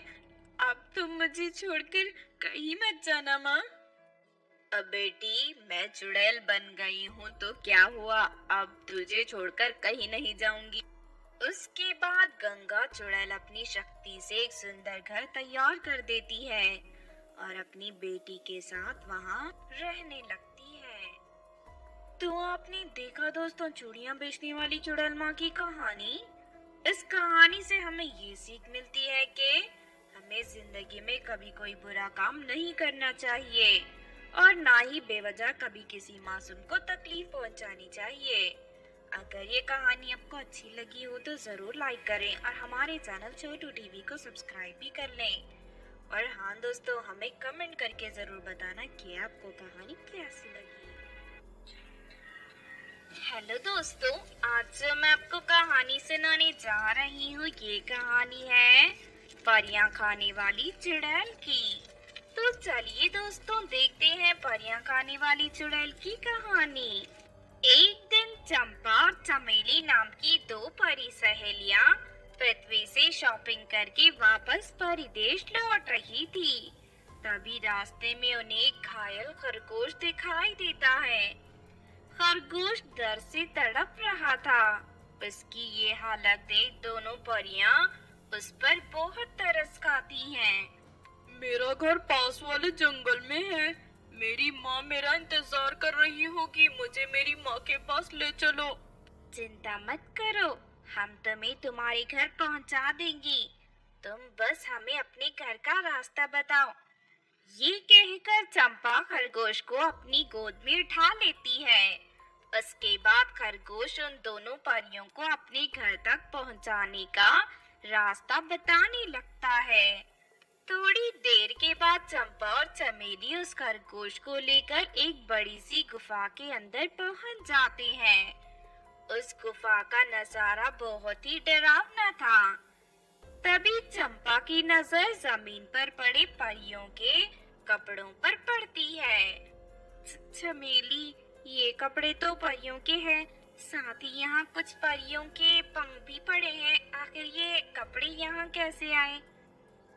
Speaker 1: अब तुम मुझे छोड़कर कहीं मत जाना माँ। अब बेटी, मैं चुड़ैल बन गई हूँ तो क्या हुआ, अब तुझे छोड़कर कहीं नहीं जाऊंगी। उसके बाद गंगा चुड़ैल अपनी शक्ति से एक सुंदर घर तैयार कर देती है और अपनी बेटी के साथ वहाँ रहने लगती है। तो आपने देखा दोस्तों, चूड़ियां बेचने वाली चुड़ैल माँ की कहानी। इस कहानी से हमें ये सीख मिलती है कि हमें जिंदगी में कभी कोई बुरा काम नहीं करना चाहिए और ना ही बेवजह कभी किसी मासूम को तकलीफ पहुंचानी चाहिए। अगर ये कहानी आपको अच्छी लगी हो तो जरूर लाइक करें और हमारे चैनल छोटू टीवी को सब्सक्राइब भी कर लें। और हाँ दोस्तों, हमें कमेंट करके जरूर बताना कि आपको कहानी कैसी लगी। हेलो दोस्तों, आज जो मैं आपको कहानी सुनाने जा रही हूँ, ये कहानी है परियां खाने वाली चुड़ैल की। तो चलिए दोस्तों, देखते हैं परियां खाने वाली चुड़ैल की कहानी। एक दिन चंपा और चमेली नाम की दो परी सहेलियां पृथ्वी से शॉपिंग करके वापस परिदेश लौट रही थी। तभी रास्ते में उन्हें एक घायल खरगोश दिखाई देता है। खरगोश डर से तड़प रहा था। उसकी ये हालत देख दोनों परियां उस पर बहुत तरस खाती हैं।
Speaker 2: मेरा घर पास वाले जंगल में है। मेरी माँ मेरा इंतजार कर रही होगी। मुझे मेरी माँ के पास ले चलो।
Speaker 1: चिंता मत करो, हम तुम्हें तुम्हारे घर पहुंचा देंगे। तुम बस हमें अपने घर का रास्ता बताओ। ये कहकर चंपा खरगोश को अपनी गोद में उठा लेती है। उसके बाद खरगोश उन दोनों परियों को अपने घर तक पहुंचाने का रास्ता बताने लगता है। थोड़ी देर के बाद चंपा और चमेली उस खरगोश को लेकर एक बड़ी सी गुफा के अंदर पहुंच जाते हैं। उस गुफा का नजारा बहुत ही डरावना था। तभी चंपा की नजर जमीन पर पड़े परियों के कपड़ों पर पड़ती है। चमेली, ये कपड़े तो परियों के हैं, साथ ही यहाँ कुछ परियों के पंख भी पड़े हैं। आखिर ये कपड़े यहाँ कैसे आए?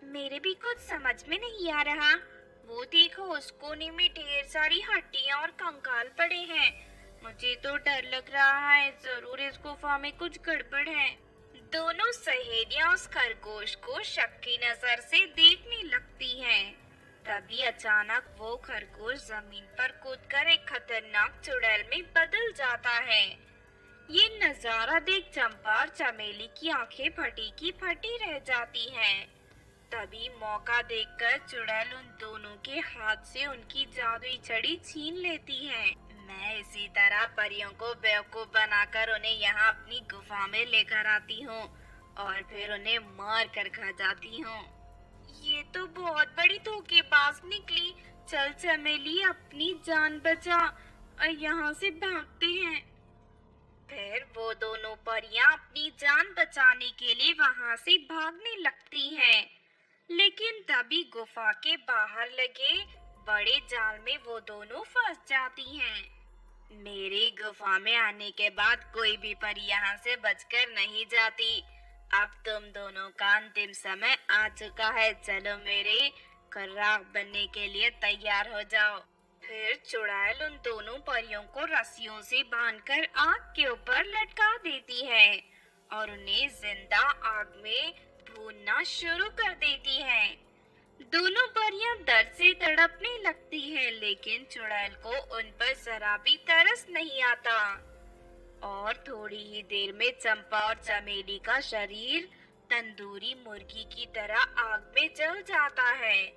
Speaker 1: मेरे भी कुछ समझ में नहीं आ रहा। वो देखो, उस कोने में ढेर सारी हड्डियां और कंकाल पड़े हैं। मुझे तो डर लग रहा है, जरूर इस गुफा में कुछ गड़बड़ है। दोनों सहेलियां उस खरगोश को शक की नजर से देखने लगती हैं। तभी अचानक वो खरगोश जमीन पर कूदकर एक खतरनाक चुड़ैल में बदल जाता है। ये नजारा देख चंपा और चमेली की आंखें फटी की फटी रह जाती हैं। तभी मौका देखकर चुड़ैल उन दोनों के हाथ से उनकी जादुई छड़ी छीन लेती है। मैं इसी तरह परियों को बेवकूफ बनाकर उन्हें यहाँ अपनी गुफा में लेकर आती हूँ और फिर उन्हें मार कर खा जाती हूँ। ये तो बहुत बड़ी धोखेबाज निकली। चल चमेली, अपनी जान बचा और यहाँ से भागते हैं। फिर वो दोनों परियां अपनी जान बचाने के लिए वहाँ से भागने लगती हैं। लेकिन तभी गुफा के बाहर लगे बड़े जाल में वो दोनों फंस जाती हैं। मेरी गुफा में आने के बाद कोई भी परी यहाँ से बचकर नहीं जाती। अब तुम दोनों का अंतिम समय आ चुका है। चलो मेरे खर्राख बनने के लिए तैयार हो जाओ। फिर चुड़ैल उन दोनों परियों को रस्सियों से बांधकर आग के ऊपर लटका देती है और उन्हें जिंदा आग में भूनना शुरू कर देती है। दोनों परियां दर्द से तड़पने लगती हैं, लेकिन चुड़ैल को उन पर जरा भी तरस नहीं आता और थोड़ी ही देर में चंपा और चमेली का शरीर तंदूरी मुर्गी की तरह आग में जल जाता है।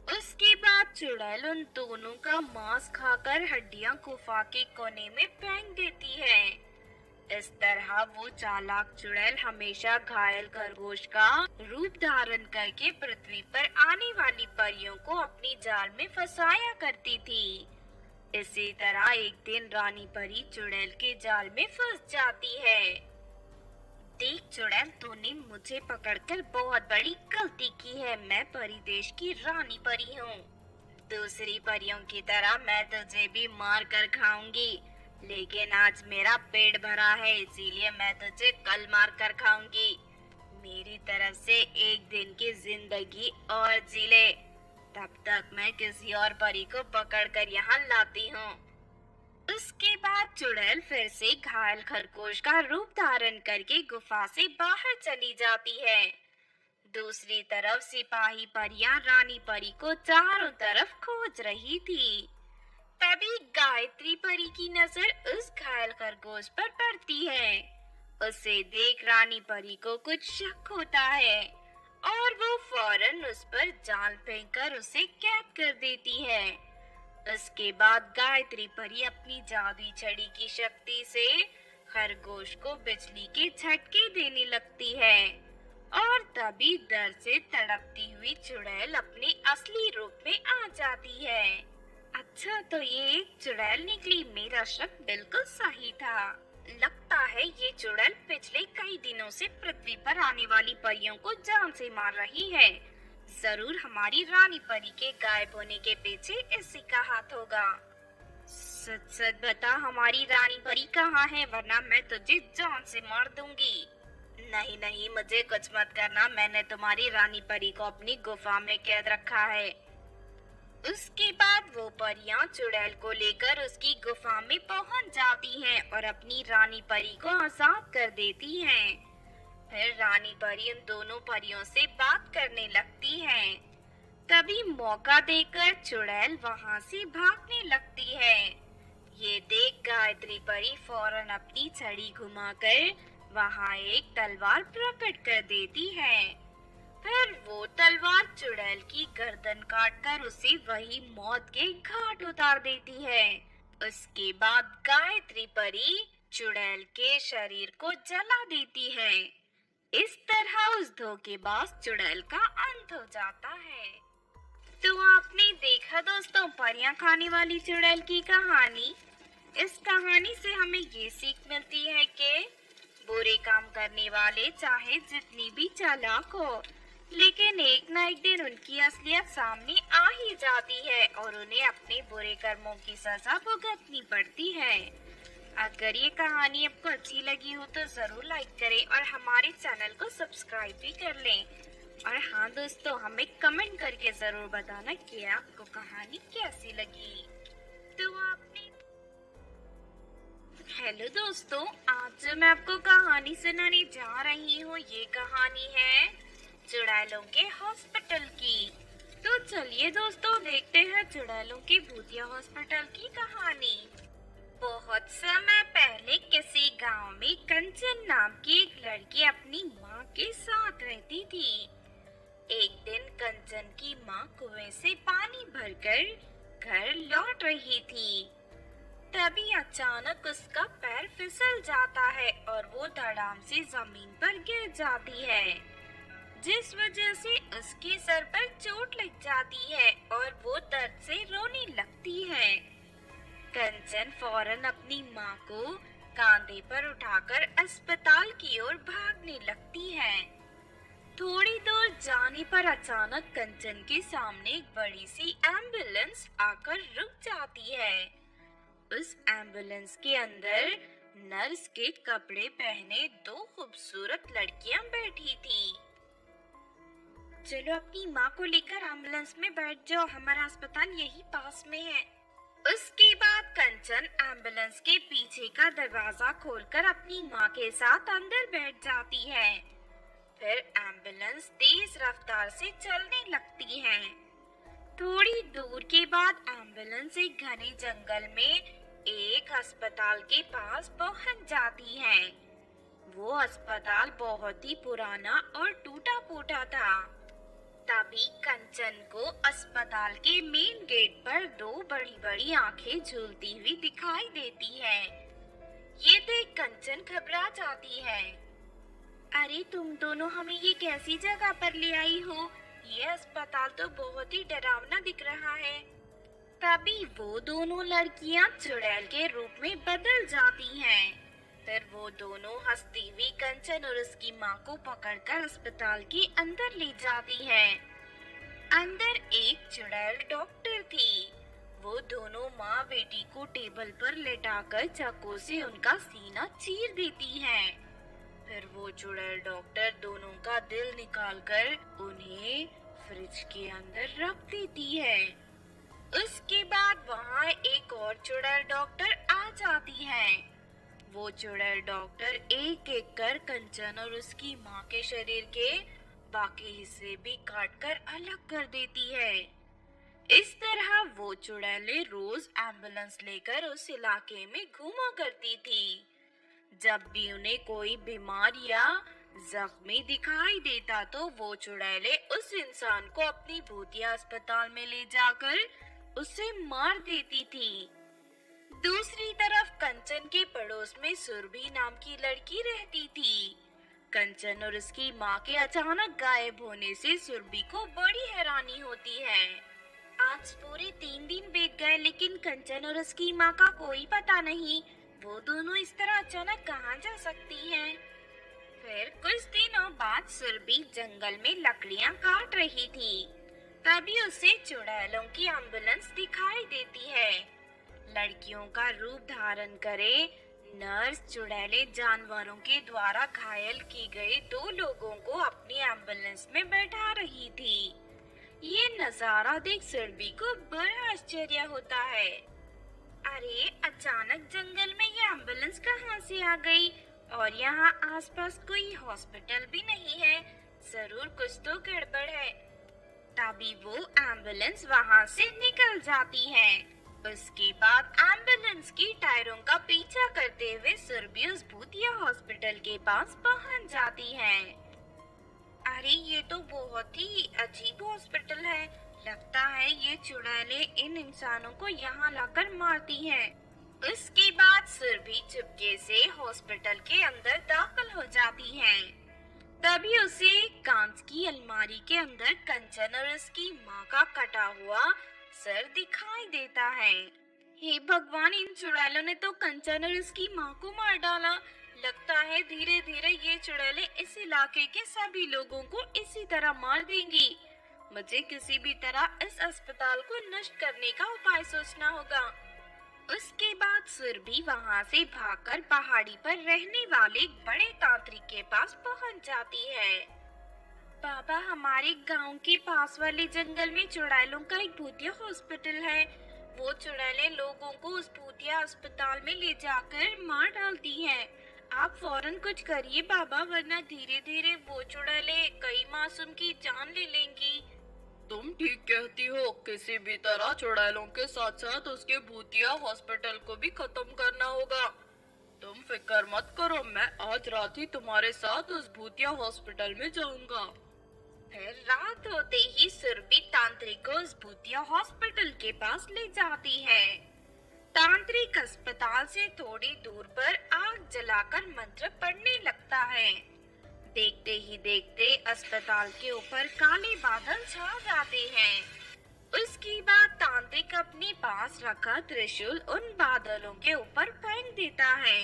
Speaker 1: उसके बाद चुड़ैल उन दोनों का मांस खाकर हड्डियां गुफा के कोने में फेंक देती है। इस तरह वो चालाक चुड़ैल हमेशा घायल खरगोश का रूप धारण करके पृथ्वी पर आने वाली परियों को अपनी जाल में फंसाया करती थी। इसी तरह एक दिन रानी परी चुड़ैल के जाल में फंस जाती है। देख चुड़ैल, तूने मुझे पकड़कर बहुत बड़ी गलती की है। मैं परी देश की रानी परी हूँ। दूसरी परियों की तरह मैं तुझे भी मार कर खाऊंगी, लेकिन आज मेरा पेट भरा है, इसीलिए मैं तुझे कल मार कर खाऊंगी। मेरी तरफ से एक दिन की जिंदगी और जी ले। तब तक मैं किसी और परी को पकड़कर यहाँ लाती हूँ। उसके बाद चुड़ैल फिर से घायल खरगोश का रूप धारण करके गुफा से बाहर चली जाती है। दूसरी तरफ सिपाही परियां रानी परी को चारों तरफ खोज रही थी। तभी गायत्री परी की नजर उस घायल खरगोश पर पड़ती है। उसे देख रानी परी को कुछ शक होता है और वो फौरन उस पर जाल फेंककर उसे कैद कर देती है। उसके बाद गायत्री परी अपनी जादुई छड़ी की शक्ति से खरगोश को बिजली के झटके देने लगती है और तभी दर्द से तड़पती हुई चुड़ैल अपने असली रूप में आ जाती है। अच्छा, तो ये एक चुड़ैल निकली। मेरा शक बिल्कुल सही था। लगता है ये चुड़ैल पिछले कई दिनों से पृथ्वी पर आने वाली परियों को जान से मार रही है। जरूर हमारी रानी परी के गायब होने के पीछे इसी का हाथ होगा। सच सच बता, हमारी रानी परी कहाँ है, वरना मैं तुझे जान से मार दूंगी। नहीं नहीं, मुझे कुछ मत करना। मैंने तुम्हारी रानी परी को अपनी गुफा में कैद रखा है। उसके बाद वो परियां चुड़ैल को लेकर उसकी गुफा में पहुंच जाती हैं और अपनी रानी परी को आजाद कर देती हैं। फिर रानी परी उन दोनों परियों से बात करने लगती है। तभी मौका देकर चुड़ैल वहां से भागने लगती है। ये देख गायत्री परी फौरन अपनी छड़ी घुमाकर वहां एक तलवार प्रकट कर देती है। फिर वो तलवार चुड़ैल की गर्दन काटकर उसे वही मौत के घाट उतार देती है। उसके बाद गायत्री परी चुड़ैल के शरीर को जला देती है। इस तरह उस धोखेबाज चुड़ैल का अंत हो जाता है। तो आपने देखा दोस्तों परियां खाने वाली चुड़ैल की कहानी। इस कहानी से हमें ये सीख मिलती है कि बुरे काम करने वाले चाहे जितनी भी चालाक हो, लेकिन एक ना एक दिन उनकी असलियत सामने आ ही जाती है और उन्हें अपने बुरे कर्मों की सजा भुगतनी पड़ती है। अगर ये कहानी आपको अच्छी लगी हो तो जरूर लाइक करें और हमारे चैनल को सब्सक्राइब भी कर लें। और हाँ दोस्तों, हमें कमेंट करके जरूर बताना कि आपको कहानी कैसी लगी। तो आपने हेलो दोस्तों, आज जो मैं आपको कहानी सुनाने जा रही हूँ ये कहानी है चुड़ैलों के हॉस्पिटल की। तो चलिए दोस्तों देखते हैं चुड़ैलों के भूतिया हॉस्पिटल की कहानी। बहुत समय पहले किसी गांव में कंचन नाम की एक लड़की अपनी माँ के साथ रहती थी। एक दिन कंचन की माँ कुएं से पानी भरकर घर लौट रही थी। तभी अचानक उसका पैर फिसल जाता है और वो धड़ाम से जमीन पर गिर जाती है, जिस वजह से उसके सर पर चोट लग जाती है और वो दर्द से रोने लगती है। कंचन फौरन अपनी माँ को कांधे पर उठाकर अस्पताल की ओर भागने लगती है। थोड़ी दूर जाने पर अचानक कंचन के सामने एक बड़ी सी एम्बुलेंस आकर रुक जाती है। उस एम्बुलेंस के अंदर नर्स के कपड़े पहने दो खूबसूरत लड़कियां बैठी थी। चलो अपनी माँ को लेकर एम्बुलेंस में बैठ जाओ, हमारा अस्पताल यही पास में है। उसके बाद कंचन एम्बुलेंस के पीछे का दरवाजा खोलकर अपनी माँ के साथ अंदर बैठ जाती है। फिर एम्बुलेंस तेज रफ्तार से चलने लगती है। थोड़ी दूर के बाद एम्बुलेंस एक घने जंगल में एक अस्पताल के पास पहुंच जाती है। वो अस्पताल बहुत ही पुराना और टूटा फूटा था। तभी कंचन को अस्पताल के मेन गेट पर दो बड़ी बड़ी आंखें झूलती हुई दिखाई देती है। ये देख कंचन घबरा जाती है। अरे तुम दोनों हमें ये कैसी जगह पर ले आई हो? ये अस्पताल तो बहुत ही डरावना दिख रहा है। तभी वो दोनों लड़कियां चुड़ैल के रूप में बदल जाती हैं। फिर वो दोनों हंसती हुई कंचन और उसकी माँ को पकड़कर अस्पताल के अंदर ले जाती है। अंदर एक चुड़ैल डॉक्टर थी। वो दोनों माँ बेटी को टेबल पर लेटाकर चाकू से उनका सीना चीर देती है। फिर वो चुड़ैल डॉक्टर दोनों का दिल निकालकर उन्हें फ्रिज के अंदर रख देती है। उसके बाद वहाँ एक और चुड़ैल डॉक्टर आ जाती है। वो चुड़ैल डॉक्टर एक एक कर कंचन और उसकी माँ के शरीर के बाकी हिस्से भी काटकर अलग कर देती है। इस तरह वो चुड़ैलें रोज एम्बुलेंस लेकर उस इलाके में घूमा करती थी। जब भी उन्हें कोई बीमार या जख्मी दिखाई देता तो वो चुड़ैलें उस इंसान को अपनी भूतिया अस्पताल में ले जाकर उसे मार देती थी। दूसरी तरफ कंचन के पड़ोस में सुरभि नाम की लड़की रहती थी। कंचन और उसकी माँ के अचानक गायब होने से सुरभि को बड़ी हैरानी होती है। आज पूरे 3 दिन बीत गए लेकिन कंचन और उसकी माँ का कोई पता नहीं। वो दोनों इस तरह अचानक कहाँ जा सकती हैं? फिर कुछ दिनों बाद सुरभि जंगल में लकड़ियाँ काट रही थी। तभी उसे चुड़ैलों की एम्बुलेंस दिखाई देती है। लड़कियों का रूप धारण करे नर्स चुड़ैलें जानवरों के द्वारा घायल की गई 2 लोगों को अपनी एम्बुलेंस में बैठा रही थी। ये नजारा देख सुरभि को बड़ा आश्चर्य होता है। अरे अचानक जंगल में ये एम्बुलेंस कहाँ से आ गई? और यहाँ आसपास कोई हॉस्पिटल भी नहीं है। जरूर कुछ तो गड़बड़ है। तभी वो एम्बुलेंस वहाँ से निकल जाती है। उसके बाद एम्बुलेंस की टायरों का पीछा करते हुए सुरभि उस भूतिया हॉस्पिटल के पास पहुँच जाती है। अरे ये तो बहुत ही अजीब हॉस्पिटल है। लगता है ये चुड़ैलें इन इंसानों को यहाँ लाकर मारती हैं। उसके बाद सुरभि चुपके से हॉस्पिटल के अंदर दाखिल हो जाती है। तभी उसे कांच की अलमारी के अंदर कंचन और उसकी माँ का कटा हुआ सर दिखाई देता है। हे भगवान, इन चुड़ैलों ने तो कंचन और उसकी माँ को मार डाला। लगता है धीरे धीरे ये चुड़ैलें इस इलाके के सभी लोगों को इसी तरह मार देंगी। मुझे किसी भी तरह इस अस्पताल को नष्ट करने का उपाय सोचना होगा। उसके बाद सुरभि वहाँ से भागकर पहाड़ी पर रहने वाले एक बड़े तांत्रिक के पास पहुँच जाती है। बाबा, हमारे गांव के पास वाले जंगल में चुड़ैलों का एक भूतिया हॉस्पिटल है। वो चुड़ैलें लोगों को उस भूतिया अस्पताल में ले जाकर मार डालती हैं। आप फौरन कुछ करिए बाबा, वरना धीरे धीरे वो चुड़ैलें कई मासूम की जान ले लेंगी।
Speaker 2: तुम ठीक कहती हो, किसी भी तरह चुड़ैलों के साथ साथ उसके भूतिया हॉस्पिटल को भी खत्म करना होगा। तुम फिक्र मत करो, मैं आज रात ही तुम्हारे साथ उस भूतिया हॉस्पिटल में जाऊंगा।
Speaker 1: फिर रात होते ही सुरभि तांत्रिक को उस भूतिया हॉस्पिटल के पास ले जाती है। तांत्रिक अस्पताल से थोड़ी दूर पर आग जलाकर मंत्र पढ़ने लगता है। देखते ही देखते अस्पताल के ऊपर काले बादल छा जाते हैं। उसके बाद तांत्रिक अपने पास रखा त्रिशूल उन बादलों के ऊपर फेंक देता है।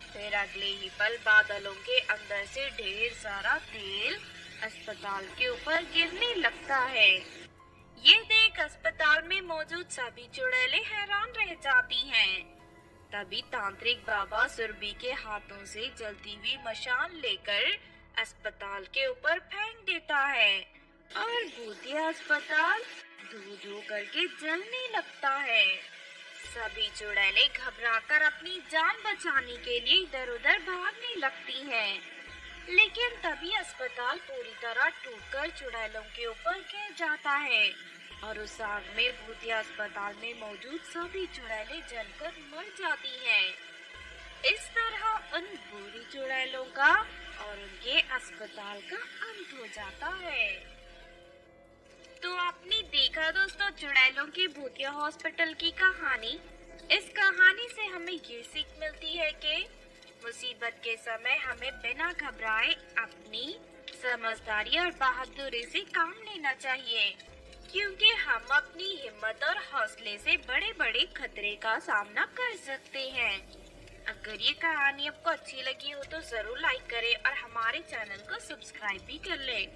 Speaker 1: फिर अगले ही पल बादलों के अंदर से ढेर सारा तेल अस्पताल के ऊपर गिरने लगता है। ये देख अस्पताल में मौजूद सभी चुड़ैलें हैरान रह जाती हैं। तभी तांत्रिक बाबा सुरभि के हाथों से जलती हुई मशाल लेकर अस्पताल के ऊपर फेंक देता है और भूतिया अस्पताल धू धू करके जलने लगता है। सभी चुड़ैलें घबराकर अपनी जान बचाने के लिए इधर उधर भागने लगती हैं। लेकिन तभी अस्पताल पूरी तरह टूटकर चुड़ैलों के ऊपर गिर जाता है और उस आग में भूतिया अस्पताल में मौजूद सभी चुड़ैलें जलकर मर जाती हैं। इस तरह उन बुरी चुड़ैलों का और उनके अस्पताल का अंत हो जाता है। तो आपने देखा दोस्तों चुड़ैलों के भूतिया हॉस्पिटल की कहानी। इस कहानी से हमें ये सीख मिलती है कि मुसीबत के समय हमें बिना घबराए अपनी समझदारी और बहादुरी से काम लेना चाहिए, क्योंकि हम अपनी हिम्मत और हौसले से बड़े बड़े खतरे का सामना कर सकते हैं। अगर ये कहानी आपको अच्छी लगी हो तो जरूर लाइक करें और हमारे चैनल को सब्सक्राइब भी कर लें।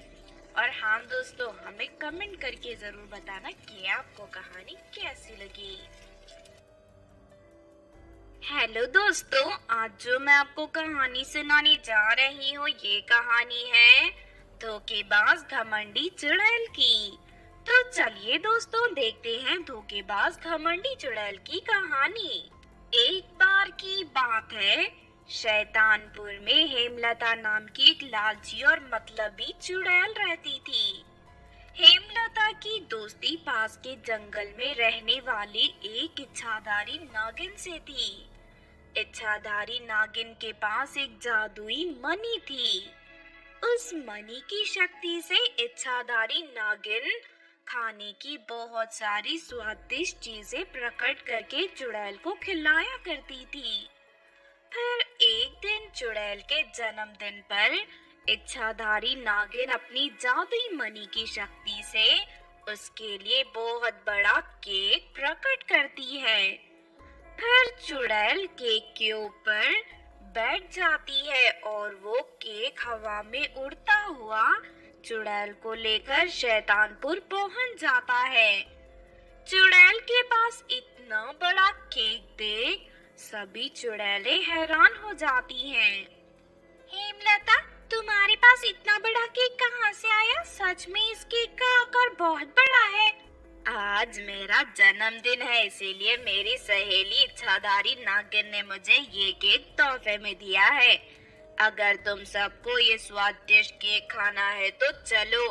Speaker 1: और हाँ दोस्तों, हमें कमेंट करके जरूर बताना कि आपको कहानी कैसी लगी। हेलो दोस्तों, आज जो मैं आपको कहानी सुनाने जा रही हूँ ये कहानी है धोखेबाज घमंडी चुड़ैल की। तो चलिए दोस्तों देखते हैं धोखेबाज घमंडी चुड़ैल की कहानी। एक बार की बात है, शैतानपुर में हेमलता नाम की एक लालची और मतलबी चुड़ैल रहती थी। हेमलता की दोस्ती पास के जंगल में रहने वाली एक इच्छाधारी नागिन से थी। इच्छाधारी नागिन के पास एक जादुई मणि थी। उस मणि की शक्ति से इच्छाधारी नागिन खाने की बहुत सारी स्वादिष्ट चीजें प्रकट करके चुड़ैल को खिलाया करती थी। फिर एक दिन चुड़ैल के जन्मदिन पर इच्छाधारी नागिन अपनी जादुई मणि की शक्ति से उसके लिए बहुत बड़ा केक प्रकट करती है। फिर चुड़ैल केक के ऊपर बैठ जाती है और वो केक हवा में उड़ता हुआ चुड़ैल को लेकर शैतानपुर पहुंच जाता है। चुड़ैल के पास इतना बड़ा केक देख सभी चुड़ैलें हैरान हो जाती हैं। हेमलता, तुम्हारे पास इतना बड़ा केक कहाँ से आया? सच में इस केक का आकार बहुत बड़ा है। आज मेरा जन्मदिन है, इसीलिए मेरी सहेली इच्छाधारी नागिन ने मुझे ये केक तोहफे में दिया है। अगर तुम सबको ये स्वादिष्ट केक खाना है तो चलो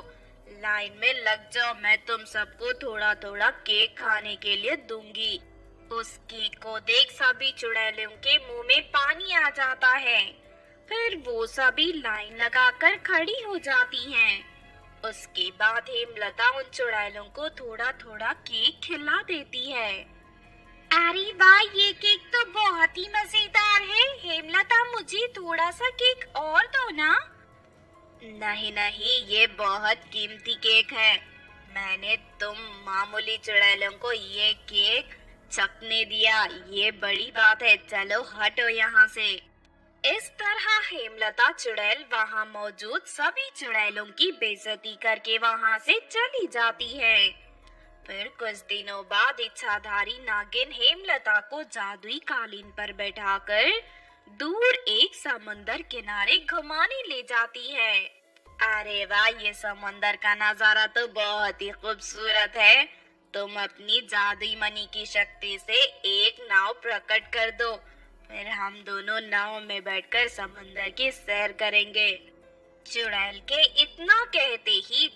Speaker 1: लाइन में लग जाओ, मैं तुम सबको थोड़ा थोड़ा केक खाने के लिए दूंगी। उस केक को देख सभी चुड़ैलों के मुंह में पानी आ जाता है। फिर वो सभी लाइन लगाकर खड़ी हो जाती हैं। उसके बाद हेमलता उन चुड़ैलों को थोड़ा थोड़ा केक खिला देती है। अरे वाह, ये केक तो बहुत ही मजेदार है। हेमलता, मुझे थोड़ा सा केक और दो ना। नहीं नहीं, ये बहुत कीमती केक है। मैंने तुम मामूली चुड़ैलों को ये केक चखने दिया, ये बड़ी बात है। चलो हटो यहाँ से। इस तरह हेमलता चुड़ैल वहाँ मौजूद सभी चुड़ैलों की बेइज्जती करके वहाँ से चली जाती है। फिर कुछ दिनों बाद इच्छाधारी नागिन हेमलता को जादुई कालीन पर बैठाकर दूर एक समंदर किनारे घुमाने ले जाती है। अरे वाह, ये समंदर का नजारा तो बहुत ही खूबसूरत है। तुम अपनी जादुई मणि की शक्ति से एक नाव प्रकट कर दो, फिर हम दोनों नाव में बैठकर समंदर की सैर करेंगे। चुड़ैल के इतना कहते ही